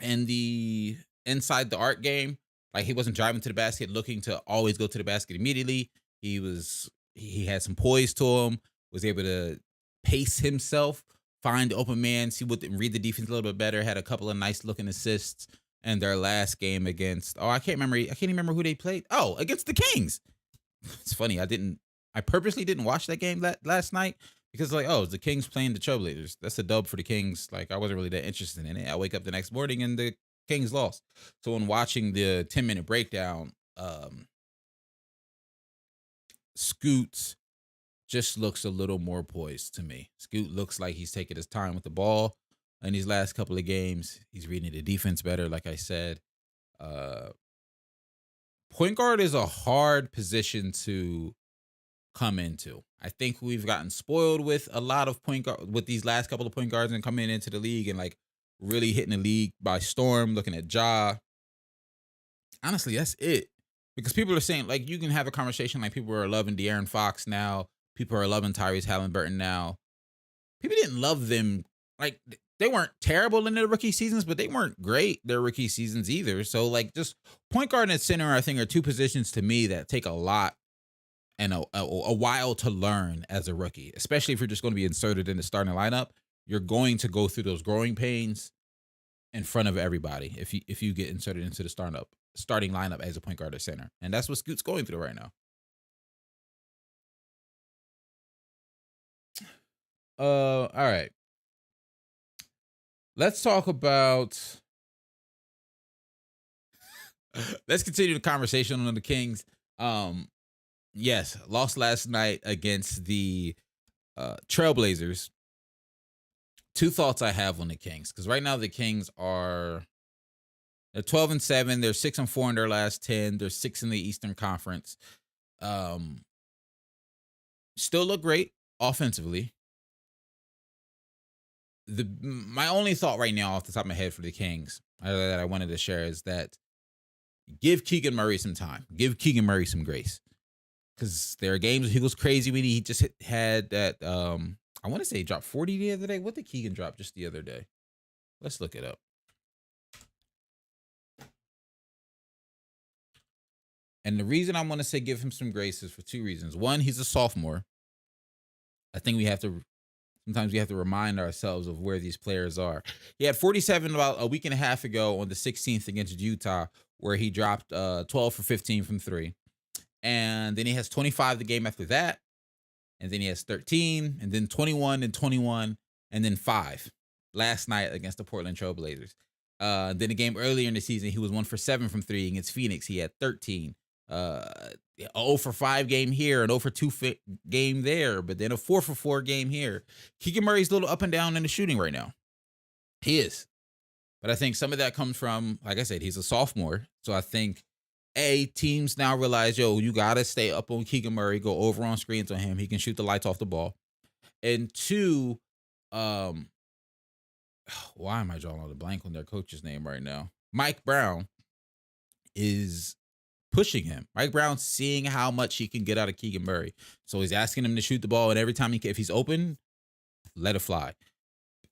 A: in the inside the arc game. Like he wasn't driving to the basket, looking to always go to the basket immediately. He had some poise to him, was able to pace himself, find the open man, read the defense a little bit better, had a couple of nice looking assists in their last game against, I can't even remember who they played. Oh, against the Kings. It's funny. I purposely didn't watch that game last night because it's the Kings playing the Trailblazers. That's a dub for the Kings. Like I wasn't really that interested in it. I wake up the next morning and the Kings lost. So when watching the 10-minute breakdown, Scoot just looks a little more poised to me. Scoot looks like he's taking his time with the ball in these last couple of games. He's reading the defense better, like I said. Point guard is a hard position to come into. I think we've gotten spoiled with a lot of point guard with these last couple of point guards and coming into the league and like really hitting the league by storm. Looking at Ja. Honestly, that's it. Because people are saying, like, you can have a conversation like people are loving De'Aaron Fox now. People are loving Tyrese Halliburton now. People didn't love them. Like, they weren't terrible in their rookie seasons, but they weren't great their rookie seasons either. So, like, just point guard and center, I think, are two positions to me that take a lot and a while to learn as a rookie, especially if you're just going to be inserted in the starting lineup. You're going to go through those growing pains in front of everybody if you get inserted into the starting lineup as a point guard or center. And that's what Scoot's going through right now. All right. Let's talk about let's continue the conversation on the Kings. Yes, lost last night against the Trailblazers. Two thoughts I have on the Kings, because right now the Kings they're 12-7. They're 6-4 in their last 10. They're 6 in the Eastern Conference. Still look great offensively. My only thought right now off the top of my head for the Kings that I wanted to share is that give Keegan Murray some time. Give Keegan Murray some grace. Because there are games where he goes crazy when he just had that. I want to say he dropped 40 the other day. What did Keegan drop just the other day? Let's look it up. And the reason I want to say give him some grace is for two reasons. One, he's a sophomore. I think sometimes we have to remind ourselves of where these players are. He had 47 about a week and a half ago on the 16th against Utah, where he dropped 12 for 15 from 3. And then he has 25 the game after that. And then he has 13, and then 21, and 21, and then 5 last night against the Portland Trailblazers. Then the game earlier in the season, he was 1 for 7 from 3 against Phoenix. He had 13. 0 for 5 game here, an 0 for 2 game there, but then a 4 for 4 game here. Keegan Murray's a little up and down in the shooting right now. He is. But I think some of that comes from, like I said, he's a sophomore. So I think, teams now realize, you got to stay up on Keegan Murray, go over on screens on him. He can shoot the lights off the ball. And 2, why am I drawing a blank on their coach's name right now? Mike Brown is pushing him. Mike Brown's seeing how much he can get out of Keegan Murray. So he's asking him to shoot the ball, and every time if he's open, let it fly.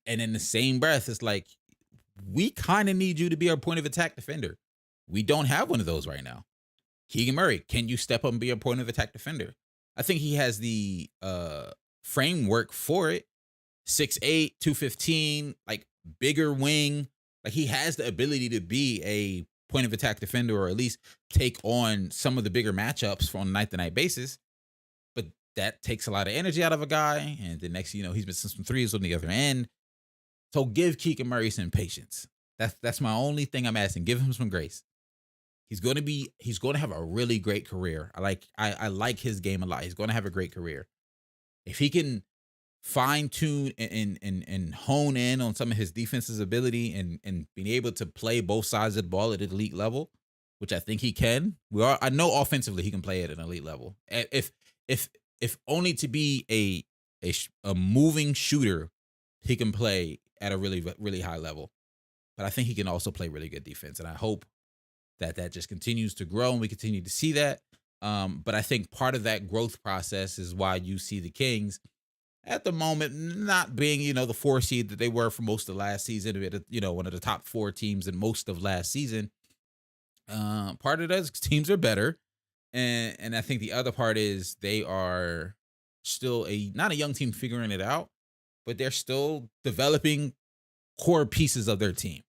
A: And in the same breath, it's like, we kind of need you to be our point of attack defender. We don't have one of those right now. Keegan Murray, can you step up and be a point of attack defender? I think he has the framework for it. 6'8", 215, like bigger wing. Like he has the ability to be a point of attack defender, or at least take on some of the bigger matchups on a night-to-night basis. But that takes a lot of energy out of a guy. And the next, he's missing some threes on the other end. So give Keegan Murray some patience. That's my only thing I'm asking. Give him some grace. He's going to have a really great career. I like his game a lot. He's going to have a great career. If he can fine tune and hone in on some of his defense's ability and being able to play both sides of the ball at an elite level, which I think he can. I know offensively he can play at an elite level. If only to be a moving shooter, he can play at a really, really high level. But I think he can also play really good defense, and I hope that just continues to grow and we continue to see that. But I think part of that growth process is why you see the Kings at the moment not being, the 4 seed that they were for most of last season, one of the top 4 teams in most of last season. Part of that is teams are better. And I think the other part is they are still not a young team figuring it out, but they're still developing core pieces of their team.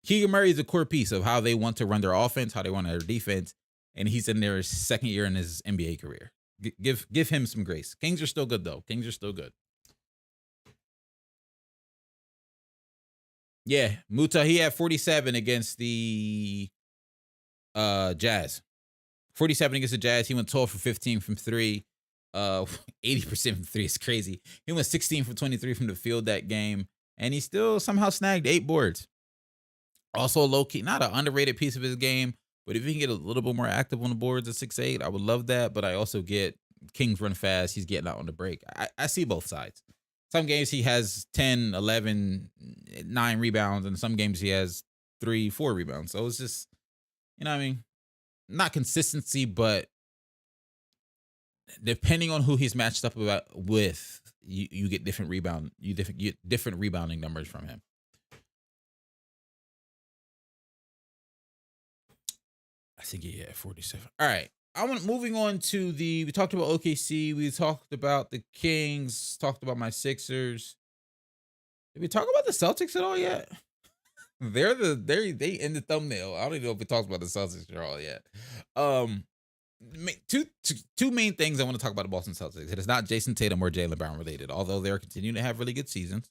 A: Keegan Murray is a core piece of how they want to run their offense, how they run their defense, and he's in their second year in his NBA career. Give him some grace. Kings are still good, though. Kings are still good. Yeah, Muta, he had 47 against the Jazz. 47 against the Jazz. He went 12 for 15 from 3. 80% from 3 is crazy. He went 16 for 23 from the field that game, and he still somehow snagged 8 boards. Also, low-key, not an underrated piece of his game, but if he can get a little bit more active on the boards at 6'8", I would love that. But I also get Kings run fast. He's getting out on the break. I see both sides. Some games he has 10, 11, 9 rebounds, and some games he has 3, 4 rebounds. So it's just, you know what I mean? Not consistency, but depending on who he's matched up with, you get different different rebounding numbers from him. I think he had 47. All right. Moving on to we talked about OKC, we talked about the Kings, talked about my Sixers. Did we talk about the Celtics at all yet? They in the thumbnail. I don't even know if we talked about the Celtics at all yet. Two main things I want to talk about the Boston Celtics. It is not Jason Tatum or Jaylen Brown related, although they're continuing to have really good seasons.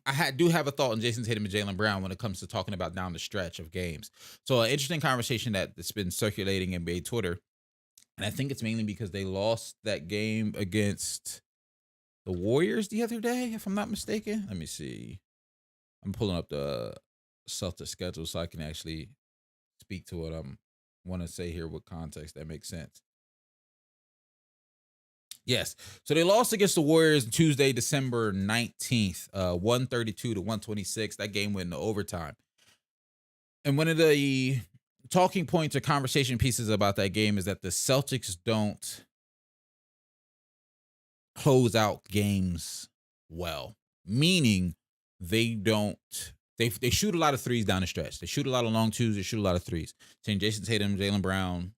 A: I do have a thought on Jason Tatum and Jaylen Brown when it comes to talking about down the stretch of games. So an interesting conversation that's been circulating in Bay Twitter, and I think it's mainly because they lost that game against the Warriors the other day, if I'm not mistaken. Let me see. I'm pulling up the Celtics schedule so I can actually speak to what I want to say here with context that makes sense. Yes. So they lost against the Warriors Tuesday, December 19th, 132 to 126. That game went into overtime. And one of the talking points or conversation pieces about that game is that the Celtics don't close out games well, meaning they shoot a lot of threes down the stretch. They shoot a lot of long twos. They shoot a lot of threes. Saying Jason Tatum, Jaylen Brown,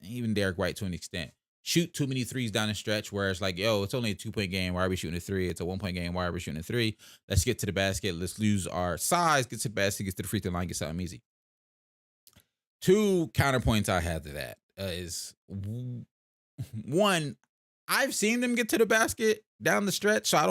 A: even Derek White to an extent, shoot too many threes down the stretch where it's like, yo, it's only a 2-point game. Why are we shooting a 3? It's a 1-point game. Why are we shooting a 3? Let's get to the basket. Let's lose our size, get to the basket, get to the free throw line, get something easy. Two counterpoints I had to that is, one, I've seen them get to the basket down the stretch, so I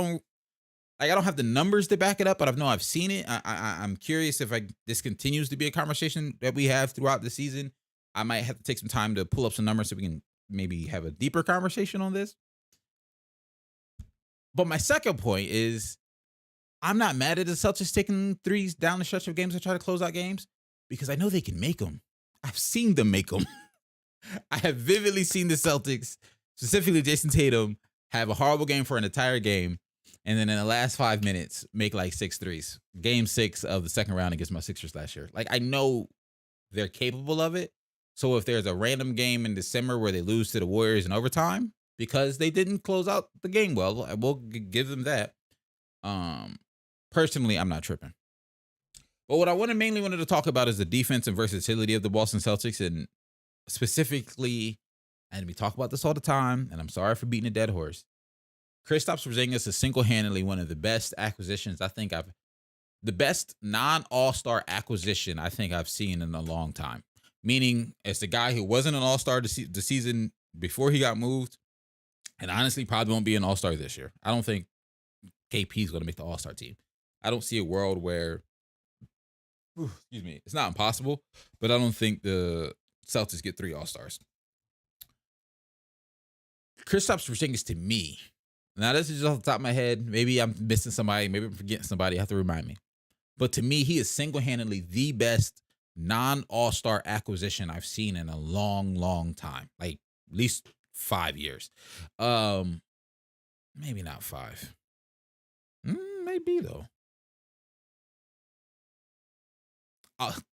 A: don't have the numbers to back it up, but I've seen it. I'm curious if this continues to be a conversation that we have throughout the season. I might have to take some time to pull up some numbers so we can maybe have a deeper conversation on this. But my second point is, I'm not mad at the Celtics taking threes down the stretch of games to try to close out games, because I know they can make them. I've seen them make them. I have vividly seen the Celtics, specifically Jason Tatum, have a horrible game for an entire game, and then in the last 5 minutes, make like 6 threes. Game 6 of the second round against my Sixers last year. Like, I know they're capable of it. So if there's a random game in December where they lose to the Warriors in overtime because they didn't close out the game well, I will give them that. Personally, I'm not tripping. But what I mainly wanted to talk about is the defense and versatility of the Boston Celtics, and specifically, and we talk about this all the time, and I'm sorry for beating a dead horse, Kristaps Porzingis is single-handedly one of the best acquisitions the best non-all-star acquisition I think I've seen in a long time. Meaning, it's the guy who wasn't an all-star the season before he got moved, and honestly probably won't be an all-star this year. I don't think KP is going to make the all-star team. I don't see a world where, excuse me, it's not impossible, but I don't think the Celtics get 3 all-stars. Kristaps Porzingis, to me, now this is just off the top of my head, maybe I'm missing somebody, maybe I'm forgetting somebody, you have to remind me. But to me, he is single-handedly the best non-all-star acquisition I've seen in a long, long time. Like, at least 5 years. Maybe not 5. Maybe, though.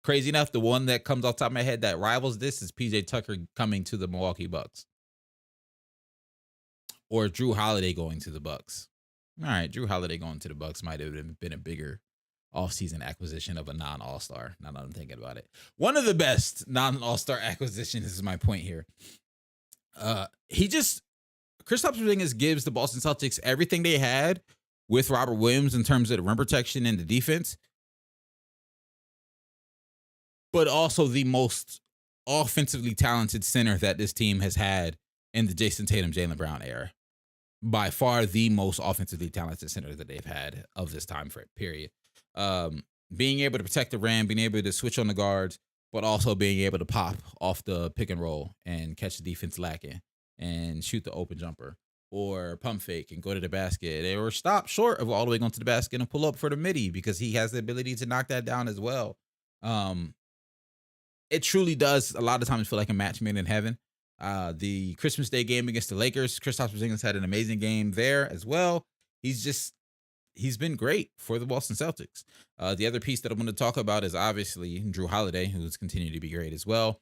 A: Crazy enough, the one that comes off the top of my head that rivals this is PJ Tucker coming to the Milwaukee Bucks. Or Drew Holiday going to the Bucks. All right, Drew Holiday going to the Bucks might have been a bigger offseason acquisition of a non-all-star. Now that I'm thinking about it. One of the best non-all-star acquisitions is my point here. Kristaps Porzingis gives the Boston Celtics everything they had with Robert Williams in terms of the rim protection and the defense, but also the most offensively talented center that this team has had in the Jason Tatum, Jaylen Brown era. By far the most offensively talented center that they've had of this time frame period. Being able to protect the rim, being able to switch on the guards, but also being able to pop off the pick and roll and catch the defense lacking and shoot the open jumper or pump fake and go to the basket or stop short of all the way going to the basket and pull up for the midi because he has the ability to knock that down as well. It truly does a lot of times feel like a match made in heaven. The Christmas Day game against the Lakers, Kristaps Porzingis had an amazing game there as well. He's been great for the Boston Celtics. The other piece that I'm going to talk about is obviously Drew Holiday, who's continued to be great as well.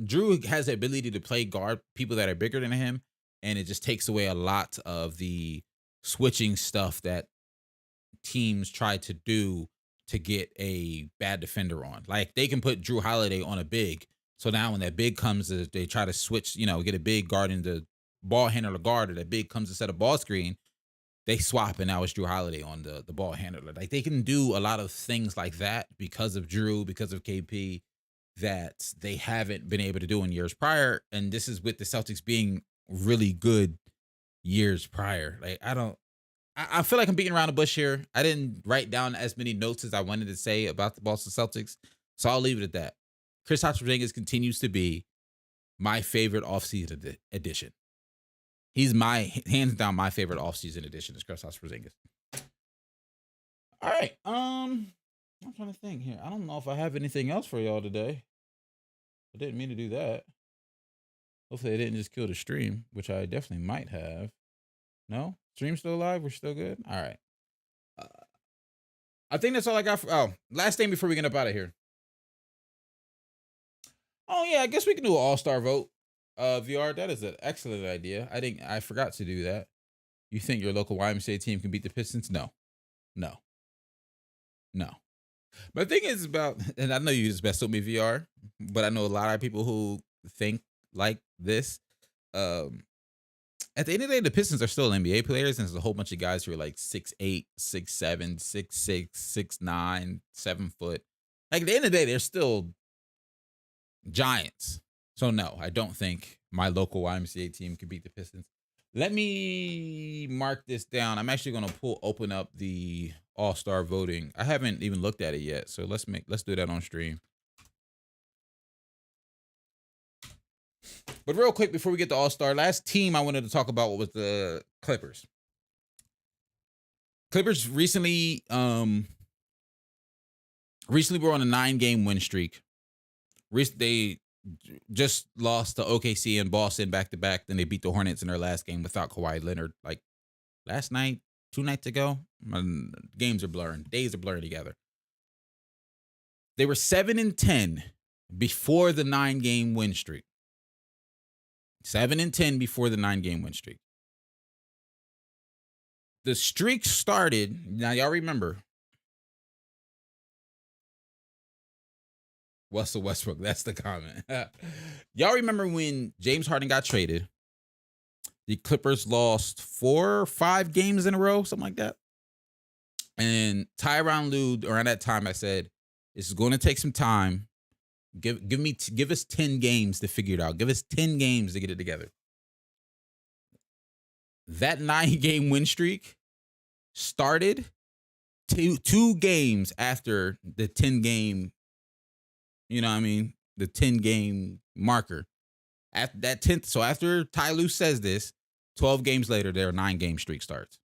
A: Drew has the ability to play guard people that are bigger than him, and it just takes away a lot of the switching stuff that teams try to do to get a bad defender on. Like, they can put Drew Holiday on a big. So now when that big comes, they try to switch, get a big guard into ball handler guard, or that big comes to set a ball screen, they swap, and now it's Drew Holiday on the ball handler. Like, they can do a lot of things like that because of Drew, because of KP, that they haven't been able to do in years prior. And this is with the Celtics being really good years prior. Like, I feel like I'm beating around the bush here. I didn't write down as many notes as I wanted to say about the Boston Celtics, so I'll leave it at that. Kristaps Porzingis continues to be my favorite offseason addition. He's hands down my favorite offseason addition is Kristaps Porzingis. All right, I'm trying to think here. I don't know if I have anything else for y'all today. I didn't mean to do that. Hopefully I didn't just kill the stream, which I definitely might have. No? Stream's still alive? We're still good? All right. I think that's all I got. Last thing before we get up out of here. Oh, yeah, I guess we can do an all-star vote. VR, that is an excellent idea. I forgot to do that. You think your local YMCA team can beat the Pistons? No. My thing is about, and I know you just messed with me, VR, but I know a lot of people who think like this. At the end of the day, the Pistons are still NBA players, and there's a whole bunch of guys who are like 6'8", 6'7", 6'6", 6'9", 7 foot. Like, at the end of the day, they're still giants. So no, I don't think my local YMCA team can beat the Pistons. Let me mark this down. I'm actually going to open up the all-star voting. I haven't even looked at it yet, so let's do that on stream. But real quick, before we get to all-star, last team I wanted to talk about was the Clippers. Clippers recently were on a 9-game win streak. They just lost to OKC and Boston back-to-back. Then they beat the Hornets in their last game without Kawhi Leonard. Like, last night, 2 nights ago. Games are blurring. Days are blurring together. They were 7-10 before the 9-game win streak. 7-10 before the 9-game win streak. The streak started. Now, y'all remember. Russell Westbrook, that's the comment. Y'all remember when James Harden got traded? The Clippers lost 4 or 5 games in a row, something like that. And Tyronn Lue, around that time, I said, this is going to take some time. Give us 10 games to figure it out. Give us 10 games to get it together. That 9-game win streak started two games after the 10-game, the 10-game marker. After that 10th, so after Ty Lue says this, 12 games later, their 9-game streak starts.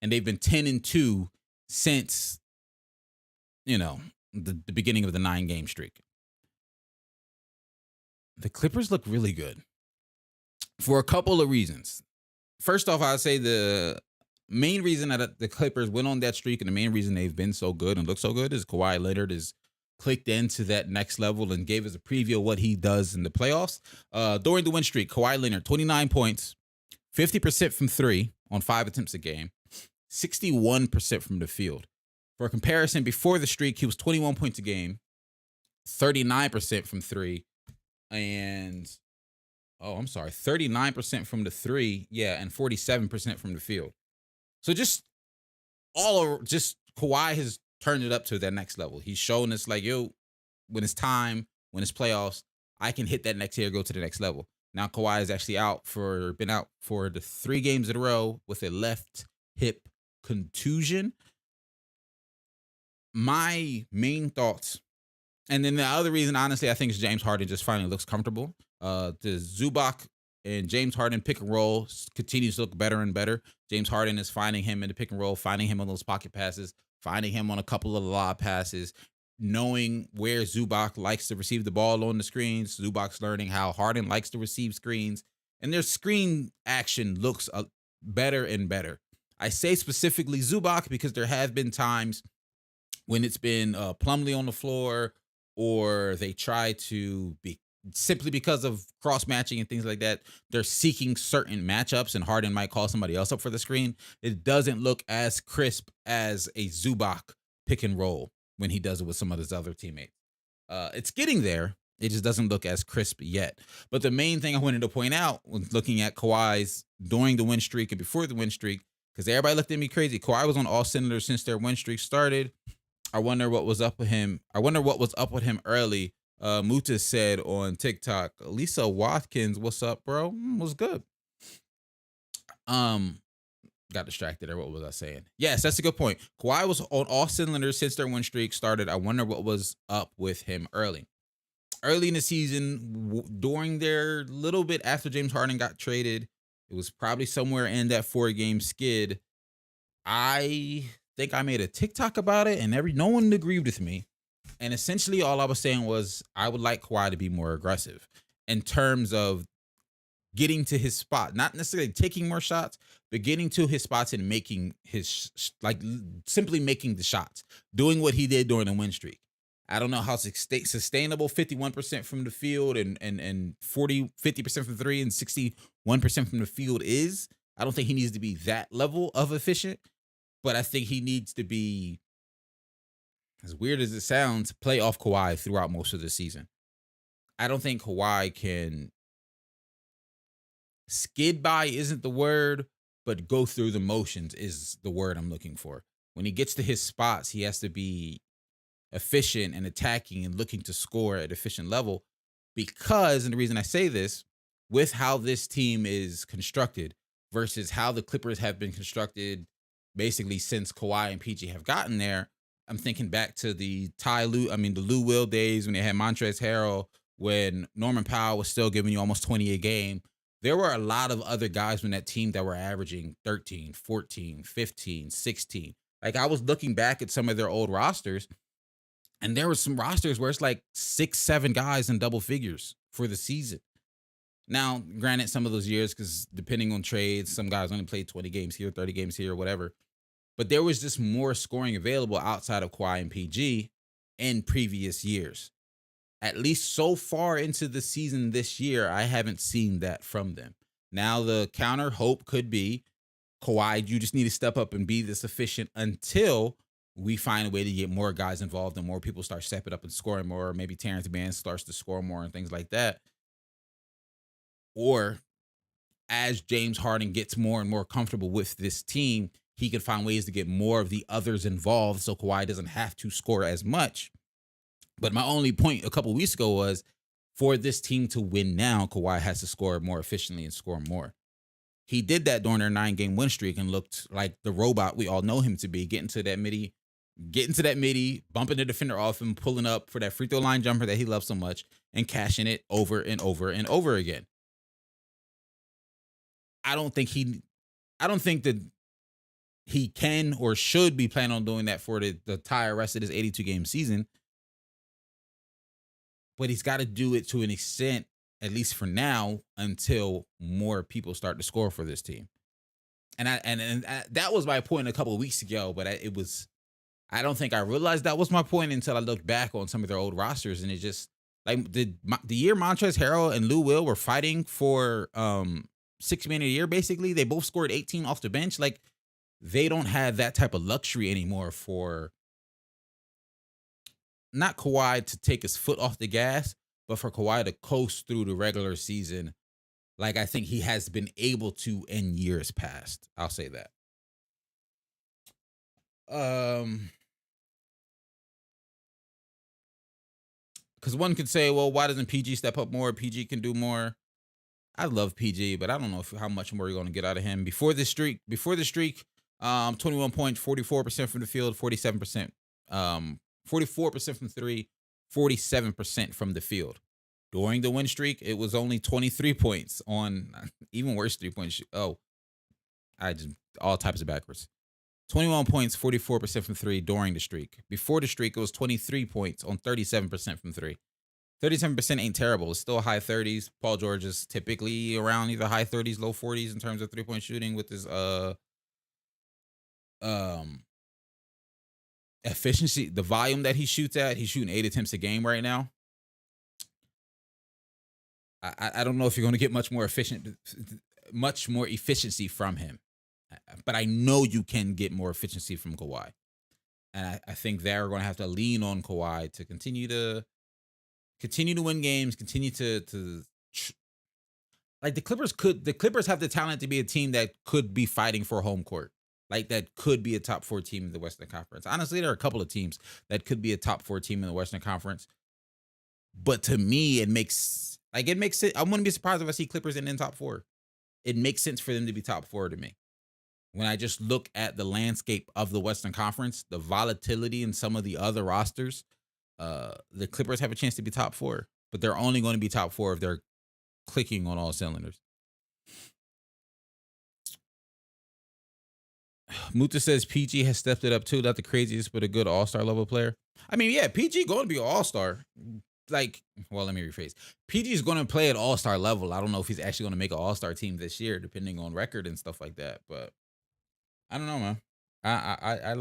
A: And they've been 10-2 since, the beginning of the 9-game streak. The Clippers look really good for a couple of reasons. First off, I'd say the main reason that the Clippers went on that streak and the main reason they've been so good and look so good is Kawhi Leonard is clicked into that next level and gave us a preview of what he does in the playoffs. During the win streak, Kawhi Leonard, 29 points, 50% from 3 on 5 attempts a game, 61% from the field. For comparison, before the streak, he was 21 points a game, 39% from 3, and 39% from the 3, and 47% from the field. So just Kawhi has turned it up to that next level. He's shown us like, when it's time, when it's playoffs, I can hit that next tier, go to the next level. Now Kawhi is actually been out for the 3 games in a row with a left hip contusion. My main thoughts, and then the other reason, honestly, I think is James Harden just finally looks comfortable. The Zubac and James Harden pick and roll continues to look better and better. James Harden is finding him in the pick and roll, finding him on those pocket passes, finding him on a couple of lob passes, knowing where Zubac likes to receive the ball on the screens. Zubac's learning how Harden likes to receive screens, and their screen action looks better and better. I say specifically Zubac because there have been times when it's been Plumlee on the floor, or they try to be simply because of cross matching and things like that. They're seeking certain matchups, and Harden might call somebody else up for the screen. It doesn't look as crisp as a Zubac pick and roll when he does it with some of his other teammates. It's getting there. It just doesn't look as crisp yet. But the main thing I wanted to point out was looking at Kawhi's during the win streak and before the win streak, because everybody looked at me crazy. Kawhi was on all cylinders since their win streak started. I wonder what was up with him. I wonder what was up with him early. Muta said on TikTok, Lisa Watkins, what's up, bro? What's good? Got distracted there. What was I saying? Yes, that's a good point. Kawhi was on all cylinders since their win streak started. I wonder what was up with him early. Early in the season, during their little bit after James Harden got traded, it was probably somewhere in that 4-game skid. I think I made a TikTok about it, and no one agreed with me. And essentially, all I was saying was I would like Kawhi to be more aggressive in terms of getting to his spot, not necessarily taking more shots, but getting to his spots and making simply making the shots, doing what he did during the win streak. I don't know how sustainable 51% from the field and 50% from three and 61% from the field is. I don't think he needs to be that level of efficient, but I think he needs to be, as weird as it sounds, play off Kawhi throughout most of the season. I don't think Kawhi can skid by isn't the word, but go through the motions is the word I'm looking for. When he gets to his spots, he has to be efficient and attacking and looking to score at efficient level, because, and the reason I say this, with how this team is constructed versus how the Clippers have been constructed basically since Kawhi and PG have gotten there, I'm thinking back to the Lou Will days when they had Montrezl Harrell, when Norman Powell was still giving you almost 20 a game. There were a lot of other guys in that team that were averaging 13, 14, 15, 16. Like, I was looking back at some of their old rosters, and there were some rosters where it's like 6, 7 guys in double figures for the season. Now, granted, some of those years, because depending on trades, some guys only played 20 games here, 30 games here, whatever. But there was just more scoring available outside of Kawhi and PG in previous years. At least so far into the season this year, I haven't seen that from them. Now, the counter hope could be, Kawhi, you just need to step up and be this efficient until we find a way to get more guys involved and more people start stepping up and scoring more. Or maybe Terrence Mann starts to score more and things like that. Or as James Harden gets more and more comfortable with this team, he can find ways to get more of the others involved so Kawhi doesn't have to score as much. But my only point a couple weeks ago was, for this team to win now, Kawhi has to score more efficiently and score more. He did that during their 9-game win streak and looked like the robot we all know him to be, getting to that midi, bumping the defender off him, pulling up for that free throw line jumper that he loves so much, and cashing it over and over and over again. I don't think that he can or should be planning on doing that for the entire rest of this 82-game season. But he's got to do it to an extent, at least for now, until more people start to score for this team. And that was my point a couple of weeks ago, but I don't think I realized that was my point until I looked back on some of their old rosters, and it just, like, the year Montrezl Harrell and Lou Will were fighting for 6 man a year, basically, they both scored 18 off the bench. Like, they don't have that type of luxury anymore for not Kawhi to take his foot off the gas, but for Kawhi to coast through the regular season like I think he has been able to in years past. I'll say that. Because one could say, well, why doesn't PG step up more? PG can do more. I love PG, but I don't know how much more you're going to get out of him. Before the streak, 21 points, 44% from the field, 47%, 44% from three, 47% from the field. During the win streak, it was only 23 points on even worse 3-point shoot. Oh, all types of backwards. 21 points, 44% from three during the streak. Before the streak, it was 23 points on 37% from three. 37% ain't terrible. It's still high 30s. Paul George is typically around either high 30s, low 40s in terms of 3-point shooting with his um efficiency, the volume that he shoots at. He's shooting 8 attempts a game right now. I don't know if you're going to get much more efficiency from him, but I know you can get more efficiency from Kawhi, and I think they're going to have to lean on Kawhi to continue to win games, continue to like the Clippers have the talent to be a team that could be fighting for home court. Like that could be a top 4 team in the Western Conference. Honestly, there are a couple of teams that could be a top 4 team in the Western Conference. But to me, it makes sense. I wouldn't be surprised if I see Clippers in top 4. It makes sense for them to be top 4 to me. When I just look at the landscape of the Western Conference, the volatility in some of the other rosters, the Clippers have a chance to be top 4, but they're only going to be top 4 if they're clicking on all cylinders. Muta says PG has stepped it up too. Not the craziest, but a good all-star level player. I mean, yeah, PG going to be an all-star. Like, well, let me rephrase. PG is going to play at all-star level. I don't know if he's actually going to make an all-star team this year, depending on record and stuff like that. But I don't know, man. I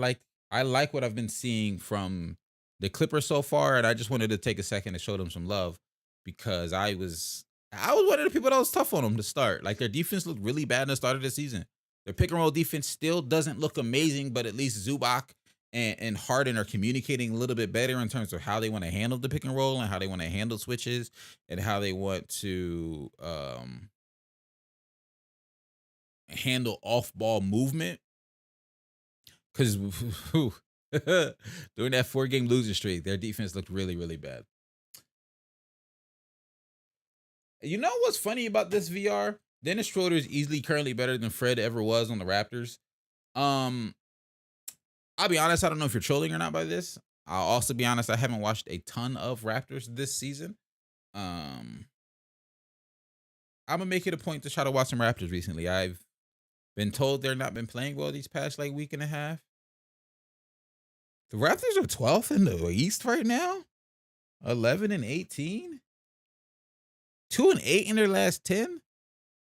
A: like what I've been seeing from the Clippers so far, and I just wanted to take a second to show them some love because I was one of the people that was tough on them to start. Like their defense looked really bad in the start of the season. Their pick and roll defense still doesn't look amazing, but at least Zubac and Harden are communicating a little bit better in terms of how they want to handle the pick and roll and how they want to handle switches and how they want to handle off-ball movement. Because during that 4-game losing streak, their defense looked really, really bad. You know what's funny about this VR? Dennis Schroeder is easily currently better than Fred ever was on the Raptors. I'll be honest, I don't know if you're trolling or not by this. I'll also be honest, I haven't watched a ton of Raptors this season. I'm gonna make it a point to try to watch some Raptors recently. I've been told they're not been playing well these past like week and a half. The Raptors are 12th in the East right now. 11-18. 2-8 in their last 10.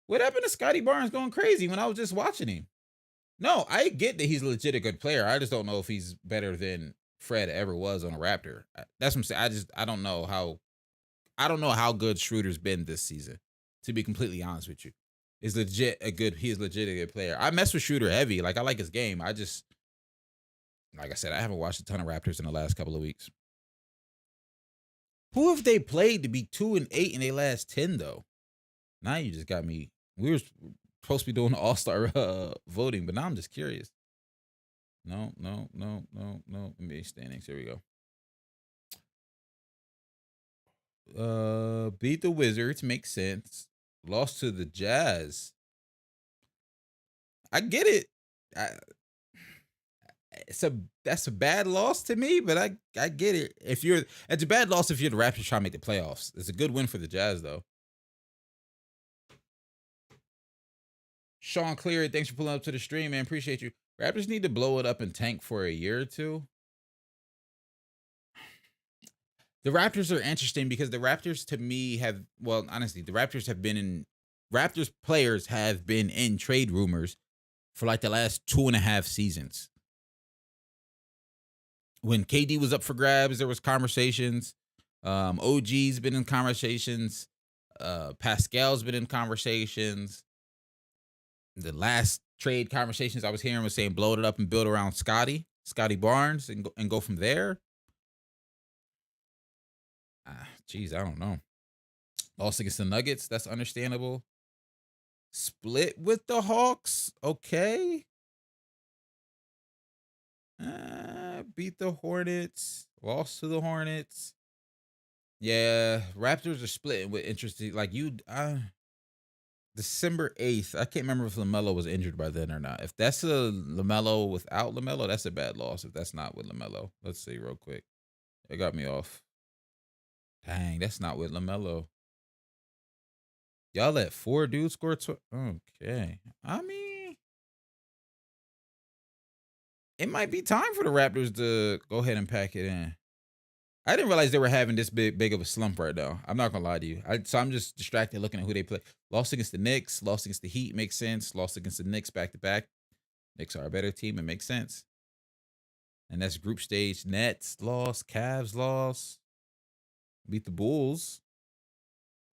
A: What happened to Scotty Barnes going crazy when I was just watching him? No, I get that he's a legit good player. I just don't know if he's better than Fred ever was on a Raptor. That's what I'm saying. I don't know how good Schroeder's been this season, to be completely honest with you. He is legit a good player. I mess with Schroeder heavy. Like I like his game. Like I said, I haven't watched a ton of Raptors in the last couple of weeks. Who have they played to be 2-8 in their last 10 though? Now you just got me. We were supposed to be doing all-star voting, but now I'm just curious. No. NBA standings. Here we go. Beat the Wizards makes sense. Lost to the Jazz. I get it. That's a bad loss to me, but I get it. It's a bad loss if you're the Raptors trying to make the playoffs. It's a good win for the Jazz though. Sean Cleary, thanks for pulling up to the stream, man. Appreciate you. Raptors need to blow it up and tank for a year or two. The Raptors are interesting because the Raptors to me honestly, the Raptors players have been in trade rumors for like the last 2.5 seasons. When KD was up for grabs, there was conversations. OG's been in conversations. Pascal's been in conversations. The last trade conversations I was hearing was saying blow it up and build around Scotty Barnes and go from there. Geez, I don't know. Lost against the Nuggets, that's understandable. Split with the Hawks, okay. Beat the Hornets, lost to the Hornets. Yeah, Raptors are splitting with interesting. Like December 8th. I can't remember if LaMelo was injured by then or not. If that's a LaMelo without LaMelo, that's a bad loss. If that's not with LaMelo, let's see real quick. It got me off. Dang, that's not with LaMelo. Y'all let 4 dudes score. Okay, I mean, it might be time for the Raptors to go ahead and pack it in. I didn't realize they were having this big of a slump right now. I'm not gonna lie to you. So I'm just distracted looking at who they play. Lost against the Knicks, lost against the Heat, makes sense. Lost against the Knicks back to back. Knicks are a better team, it makes sense. And that's group stage. Nets lost, Cavs lost, beat the Bulls,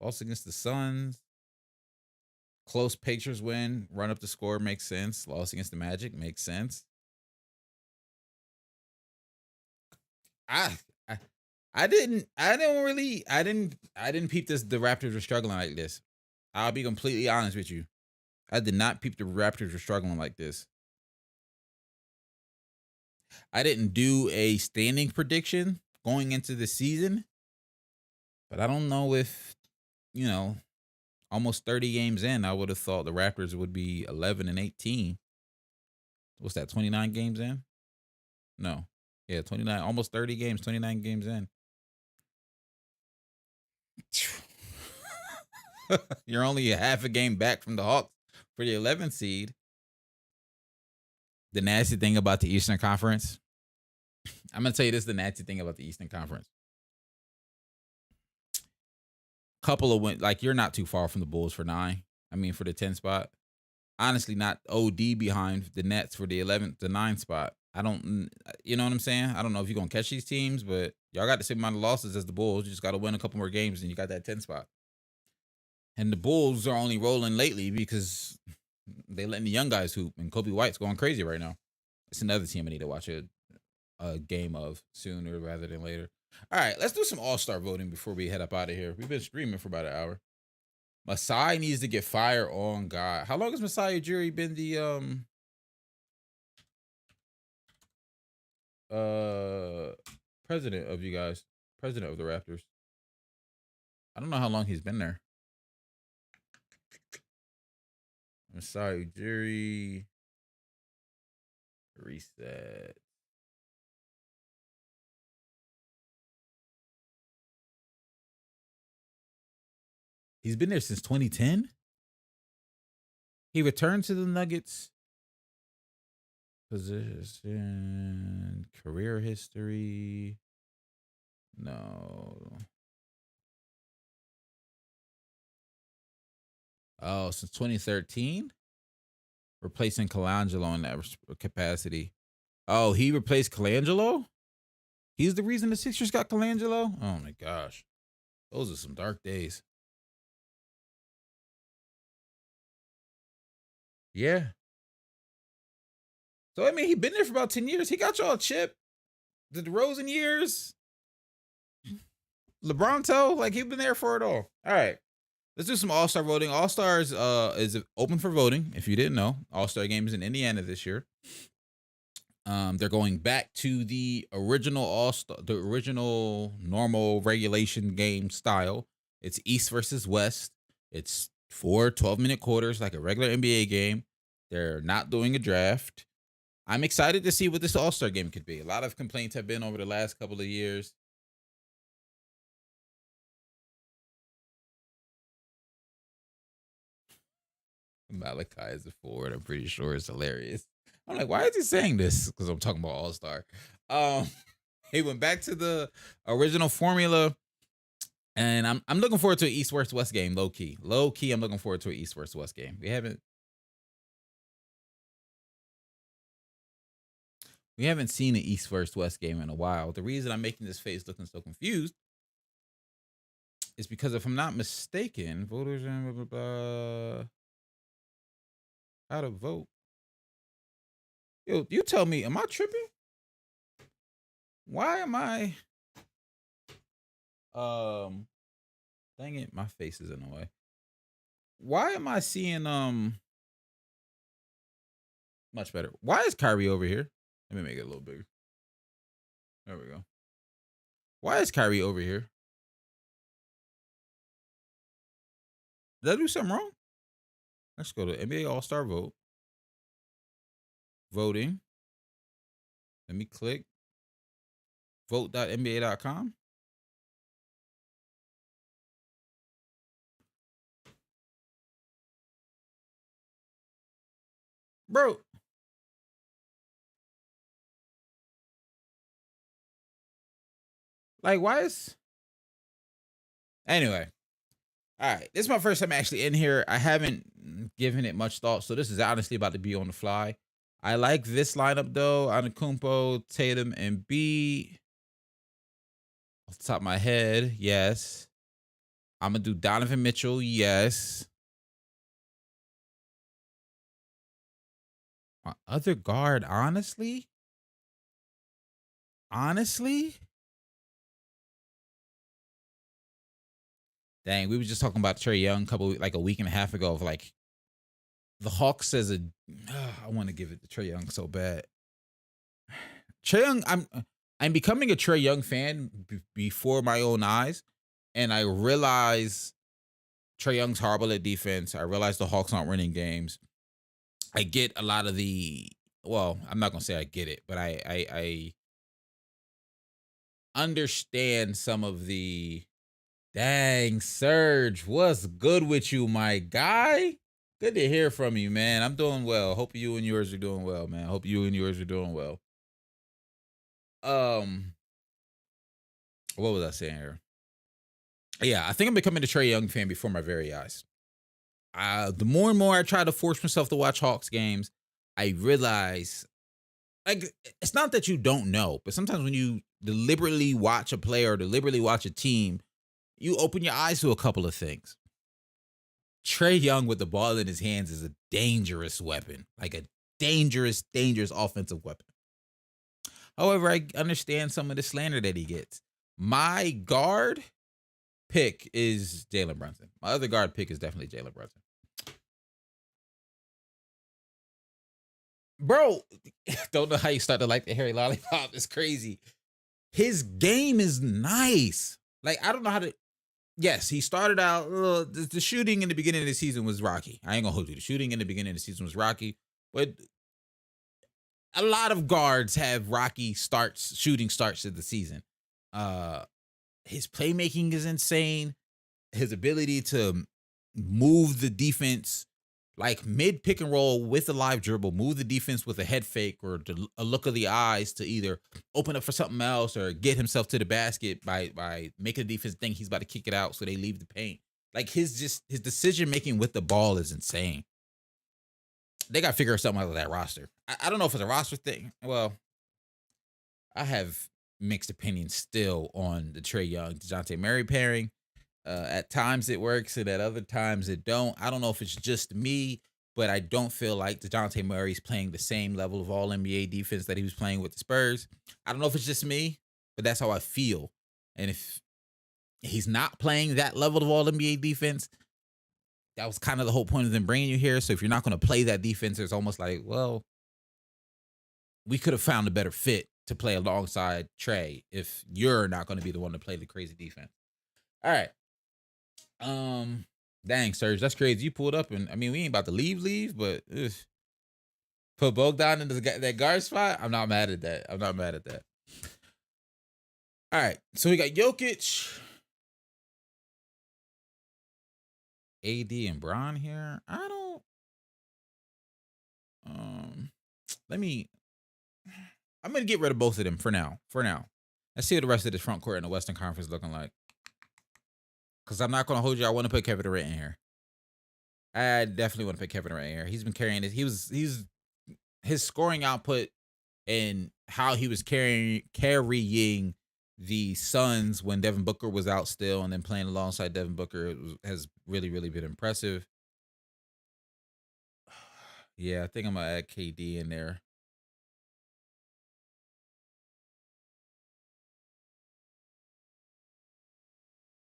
A: lost against the Suns. Close Pacers win, run up the score makes sense. Lost against the Magic makes sense. I I didn't peep this. The Raptors were struggling like this. I'll be completely honest with you. I did not peep the Raptors were struggling like this. I didn't do a standing prediction going into the season, but I don't know if, almost 30 games in, I would have thought the Raptors would be 11-18. What's that, 29 games in? No. Yeah, 29, almost 30 games, 29 games in. You're only a half a game back from the Hawks for the 11th seed. The nasty thing about the Eastern Conference, I'm going to tell you this is the nasty thing about the Eastern Conference. Couple of wins, like you're not too far from the Bulls for 9. I mean, for the 10 spot. Honestly, not OD behind the Nets for the 11th to 9 spot. I don't, you know what I'm saying? I don't know if you're going to catch these teams, but y'all got the same amount of losses as the Bulls. You just got to win a couple more games and you got that 10 spot. And the Bulls are only rolling lately because they letting the young guys hoop, and Kobe White's going crazy right now. It's another team I need to watch a game of sooner rather than later. All right, let's do some All-Star voting before we head up out of here. We've been streaming for about an hour. Masai needs to get fired on God. How long has Masai Ujiri been the president of you guys? President of the Raptors? I don't know how long he's been there. Masai Ujiri. Reset. He's been there since 2010. He returned to the Nuggets. Position, career history. No. Oh, since 2013? Replacing Colangelo in that capacity. Oh, he replaced Colangelo? He's the reason the Sixers got Colangelo? Oh my gosh. Those are some dark days. Yeah. So, I mean, he been there for about 10 years. He got y'all a chip. The DeRozan years. LeBron toe. Like, he's been there for it all. All right. Let's do some All-Star voting. All-Stars is open for voting, if you didn't know. All-Star game is in Indiana this year. They're going back to the original the original normal regulation game style. It's East versus West. It's 4 12-minute quarters like a regular NBA game. They're not doing a draft. I'm excited to see what this All-Star game could be. A lot of complaints have been over the last couple of years. Malachi is a forward. I'm pretty sure it's hilarious. I'm like, why is he saying this? Because I'm talking about All-Star. He went back to the original formula, and I'm looking forward to an East versus West game. Low key, I'm looking forward to an East versus West game. We haven't seen an East versus West game in a while. The reason I'm making this face looking so confused is because if I'm not mistaken, voters and blah, blah, blah, how to vote. Yo, you tell me, am I tripping? Why am I? Dang it, my face is in the way. Why am I seeing much better? Why is Kyrie over here? Let me make it a little bigger. There we go. Why is Kyrie over here? Did I do something wrong? Let's go to NBA All-Star vote. Voting. Let me click vote.nba.com. Bro, Like, why is anyway? All right, this is my first time actually in here. I haven't given it much thought, so this is honestly about to be on the fly. I like this lineup though: Antetokounmpo, Tatum, and B. Off the top of my head, yes. I'm gonna do Donovan Mitchell, yes. My other guard, honestly, dang, we were just talking about Trae Young a week and a half ago of like the Hawks as a. I want to give it to Trae Young so bad. Trae Young, I'm becoming a Trae Young fan before my own eyes, and I realize Trae Young's horrible at defense. I realize the Hawks aren't winning games. I get a lot of the. Well, I'm not gonna say I get it, but I understand some of the. Dang, Serge, what's good with you, my guy? Good to hear from you, man. I'm doing well. Hope you and yours are doing well, man. Hope you and yours are doing well. What was I saying here? Yeah, I think I'm becoming a Trae Young fan before my very eyes. The more and more I try to force myself to watch Hawks games, I realize, like, it's not that you don't know, but sometimes when you deliberately watch a player or deliberately watch a team, you open your eyes to a couple of things. Trae Young with the ball in his hands is a dangerous weapon, like a dangerous offensive weapon. However, I understand some of the slander that he gets. My guard pick is Jalen Brunson. My other guard pick is definitely Jalen Brunson. Bro, don't know how you start to like the Harry Lollipop. It's crazy. His game is nice. Like, I don't know how to. Yes, he started out. The shooting in the beginning of the season was rocky. I ain't gonna hold you. The shooting in the beginning of the season was rocky, but a lot of guards have rocky shooting starts of the season. His playmaking is insane. His ability to move the defense, like mid pick and roll with a live dribble, move the defense with a head fake or a look of the eyes to either open up for something else or get himself to the basket by making the defense think he's about to kick it out so they leave the paint. Like his decision making with the ball is insane. They got to figure something out of that roster. I don't know if it's a roster thing. Well, I have mixed opinions still on the Trae Young DeJounte Murray pairing. At times it works, and at other times it don't. I don't know if it's just me, but I don't feel like DeJounte Murray's playing the same level of all NBA defense that he was playing with the Spurs. I don't know if it's just me, but that's how I feel. And if he's not playing that level of all NBA defense, that was kind of the whole point of them bringing you here. So if you're not going to play that defense, it's almost like, well, we could have found a better fit to play alongside Trae if you're not going to be the one to play the crazy defense. All right. Dang, Serge, that's crazy. You pulled up, and I mean, we ain't about to leave, but put Bogdan in that guard spot. I'm not mad at that. All right, so we got Jokic, AD, and Bron here. I don't. I'm gonna get rid of both of them for now. Let's see what the rest of this front court in the Western Conference looking like. Because I'm not gonna hold you. I want to put Kevin Durant in here. I definitely want to put Kevin Durant in here. He's been carrying this. His scoring output and how he was carrying the Suns when Devin Booker was out still, and then playing alongside Devin Booker has really, really been impressive. Yeah, I think I'm gonna add KD in there.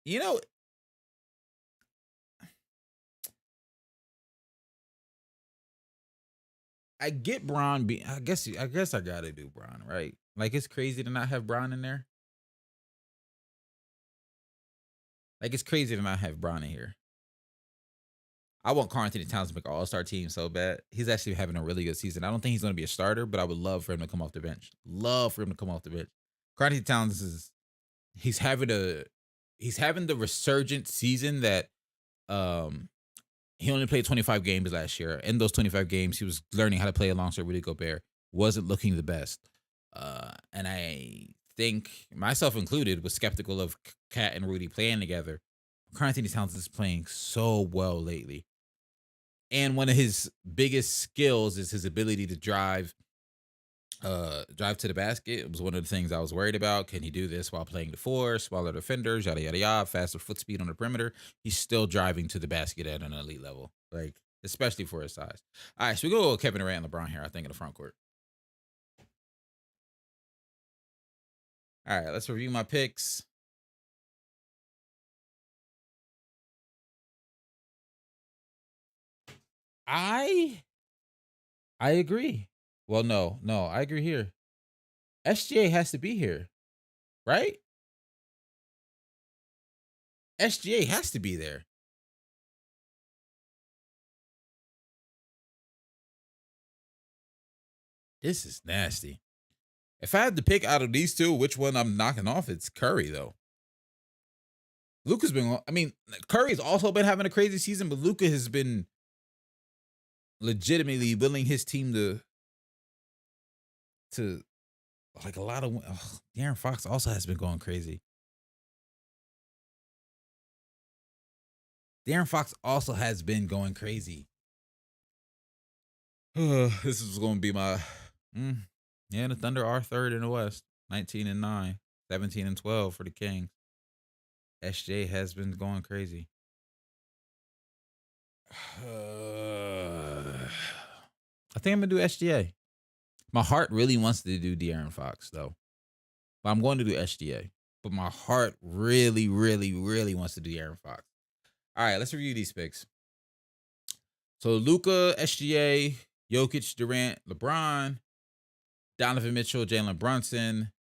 A: You know, I get Bron. I guess I gotta do Bron, right? Like, it's crazy to not have Bron in there. Like, it's crazy to not have Bron in here. I want Karl-Anthony Towns to make an all-star team so bad. He's actually having a really good season. I don't think he's going to be a starter, but I would love for him to come off the bench. Karl-Anthony Towns he's having the resurgent season that he only played 25 games last year. In those 25 games, he was learning how to play alongside Rudy Gobert. Wasn't looking the best. And I think, myself included, was skeptical of Cat and Rudy playing together. Karl-Anthony Towns is playing so well lately. And one of his biggest skills is his ability to drive to the basket. It was one of the things I was worried about. Can he do this while playing the four, smaller defenders, yada yada yada, faster foot speed on the perimeter? He's still driving to the basket at an elite level, like especially for his size. All right, so we go with Kevin Durant and LeBron here, I think, in the front court. All right, let's review my picks. I agree. Well, no, I agree here. SGA has to be here, right? SGA has to be there. This is nasty. If I had to pick out of these two, which one I'm knocking off, it's Curry, though. Luka's been, I mean, Curry's also been having a crazy season, but Luka has been legitimately willing his team to like a lot of. De'Aaron Fox also has been going crazy. De'Aaron Fox also has been going crazy. This is going to be my. Yeah, the Thunder are third in the West, 19-9, 17-12 for the Kings. SJ has been going crazy. I think I'm gonna do SGA. My heart really wants to do De'Aaron Fox though, but I'm going to do SGA. But my heart really, really, really wants to do De'Aaron Fox. All right, let's review these picks. So Luka, SGA, Jokic, Durant, LeBron, Donovan Mitchell, Jalen Brunson,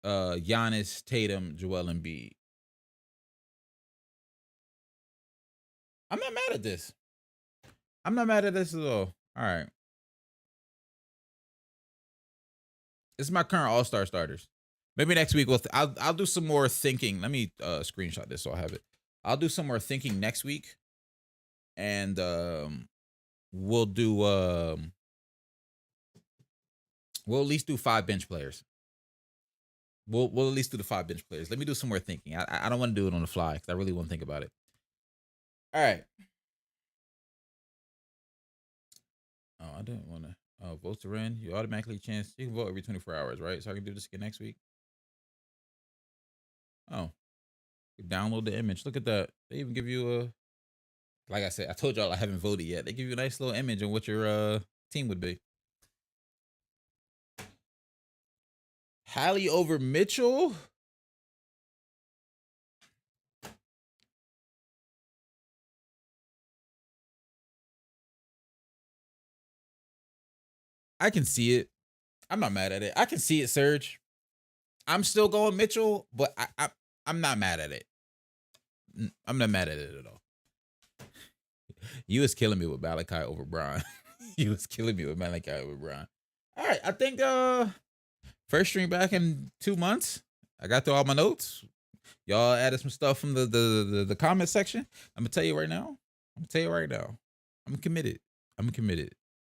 A: Giannis, Tatum, Joel Embiid. I'm not mad at this. I'm not mad at this at all. All right. This is my current All-Star starters. Maybe next week I'll do some more thinking. Let me screenshot this so I have it. I'll do some more thinking next week, and we'll do we'll at least do 5 bench players. We'll at least do the 5 bench players. Let me do some more thinking. I don't want to do it on the fly because I really want to think about it. All right. Oh, I didn't want to. Votes are in. You automatically chance. You can vote every 24 hours, right? So I can do this again next week. Oh, you download the image. Look at that. They even give you a. Like I said, I told y'all I haven't voted yet. They give you a nice little image of what your team would be. Hallie over Mitchell. I can see it. I'm not mad at it. I can see it, Serge. I'm still going Mitchell, but I'm not mad at it. I'm not mad at it at all. You was killing me with Malachi over Brian. You was killing me with Malachi over Brian. All right, I think first stream back in 2 months. I got through all my notes. Y'all added some stuff from the comment section. I'm gonna tell you right now. I'm committed.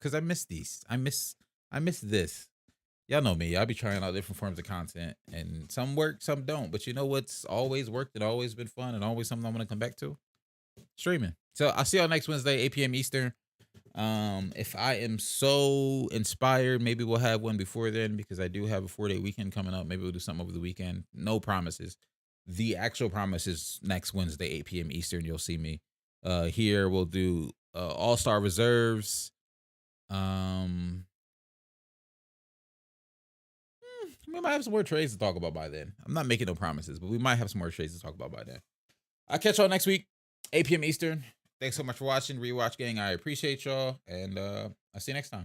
A: Because I miss these. I miss this. Y'all know me. I'll be trying out different forms of content, and some work, some don't. But you know what's always worked and always been fun and always something I want to come back to? Streaming. So I'll see y'all next Wednesday, 8 p.m. Eastern. If I am so inspired, maybe we'll have one before then because I do have a 4-day weekend coming up. Maybe we'll do something over the weekend. No promises. The actual promise is next Wednesday, 8 p.m. Eastern. You'll see me here. We'll do All-Star Reserves. We might have some more trades to talk about by then. I'm not making no promises, but we might have some more trades to talk about by then. I'll catch y'all next week, 8 p.m. Eastern. Thanks so much for watching. Rewatch Gang, I appreciate y'all. And I'll see you next time.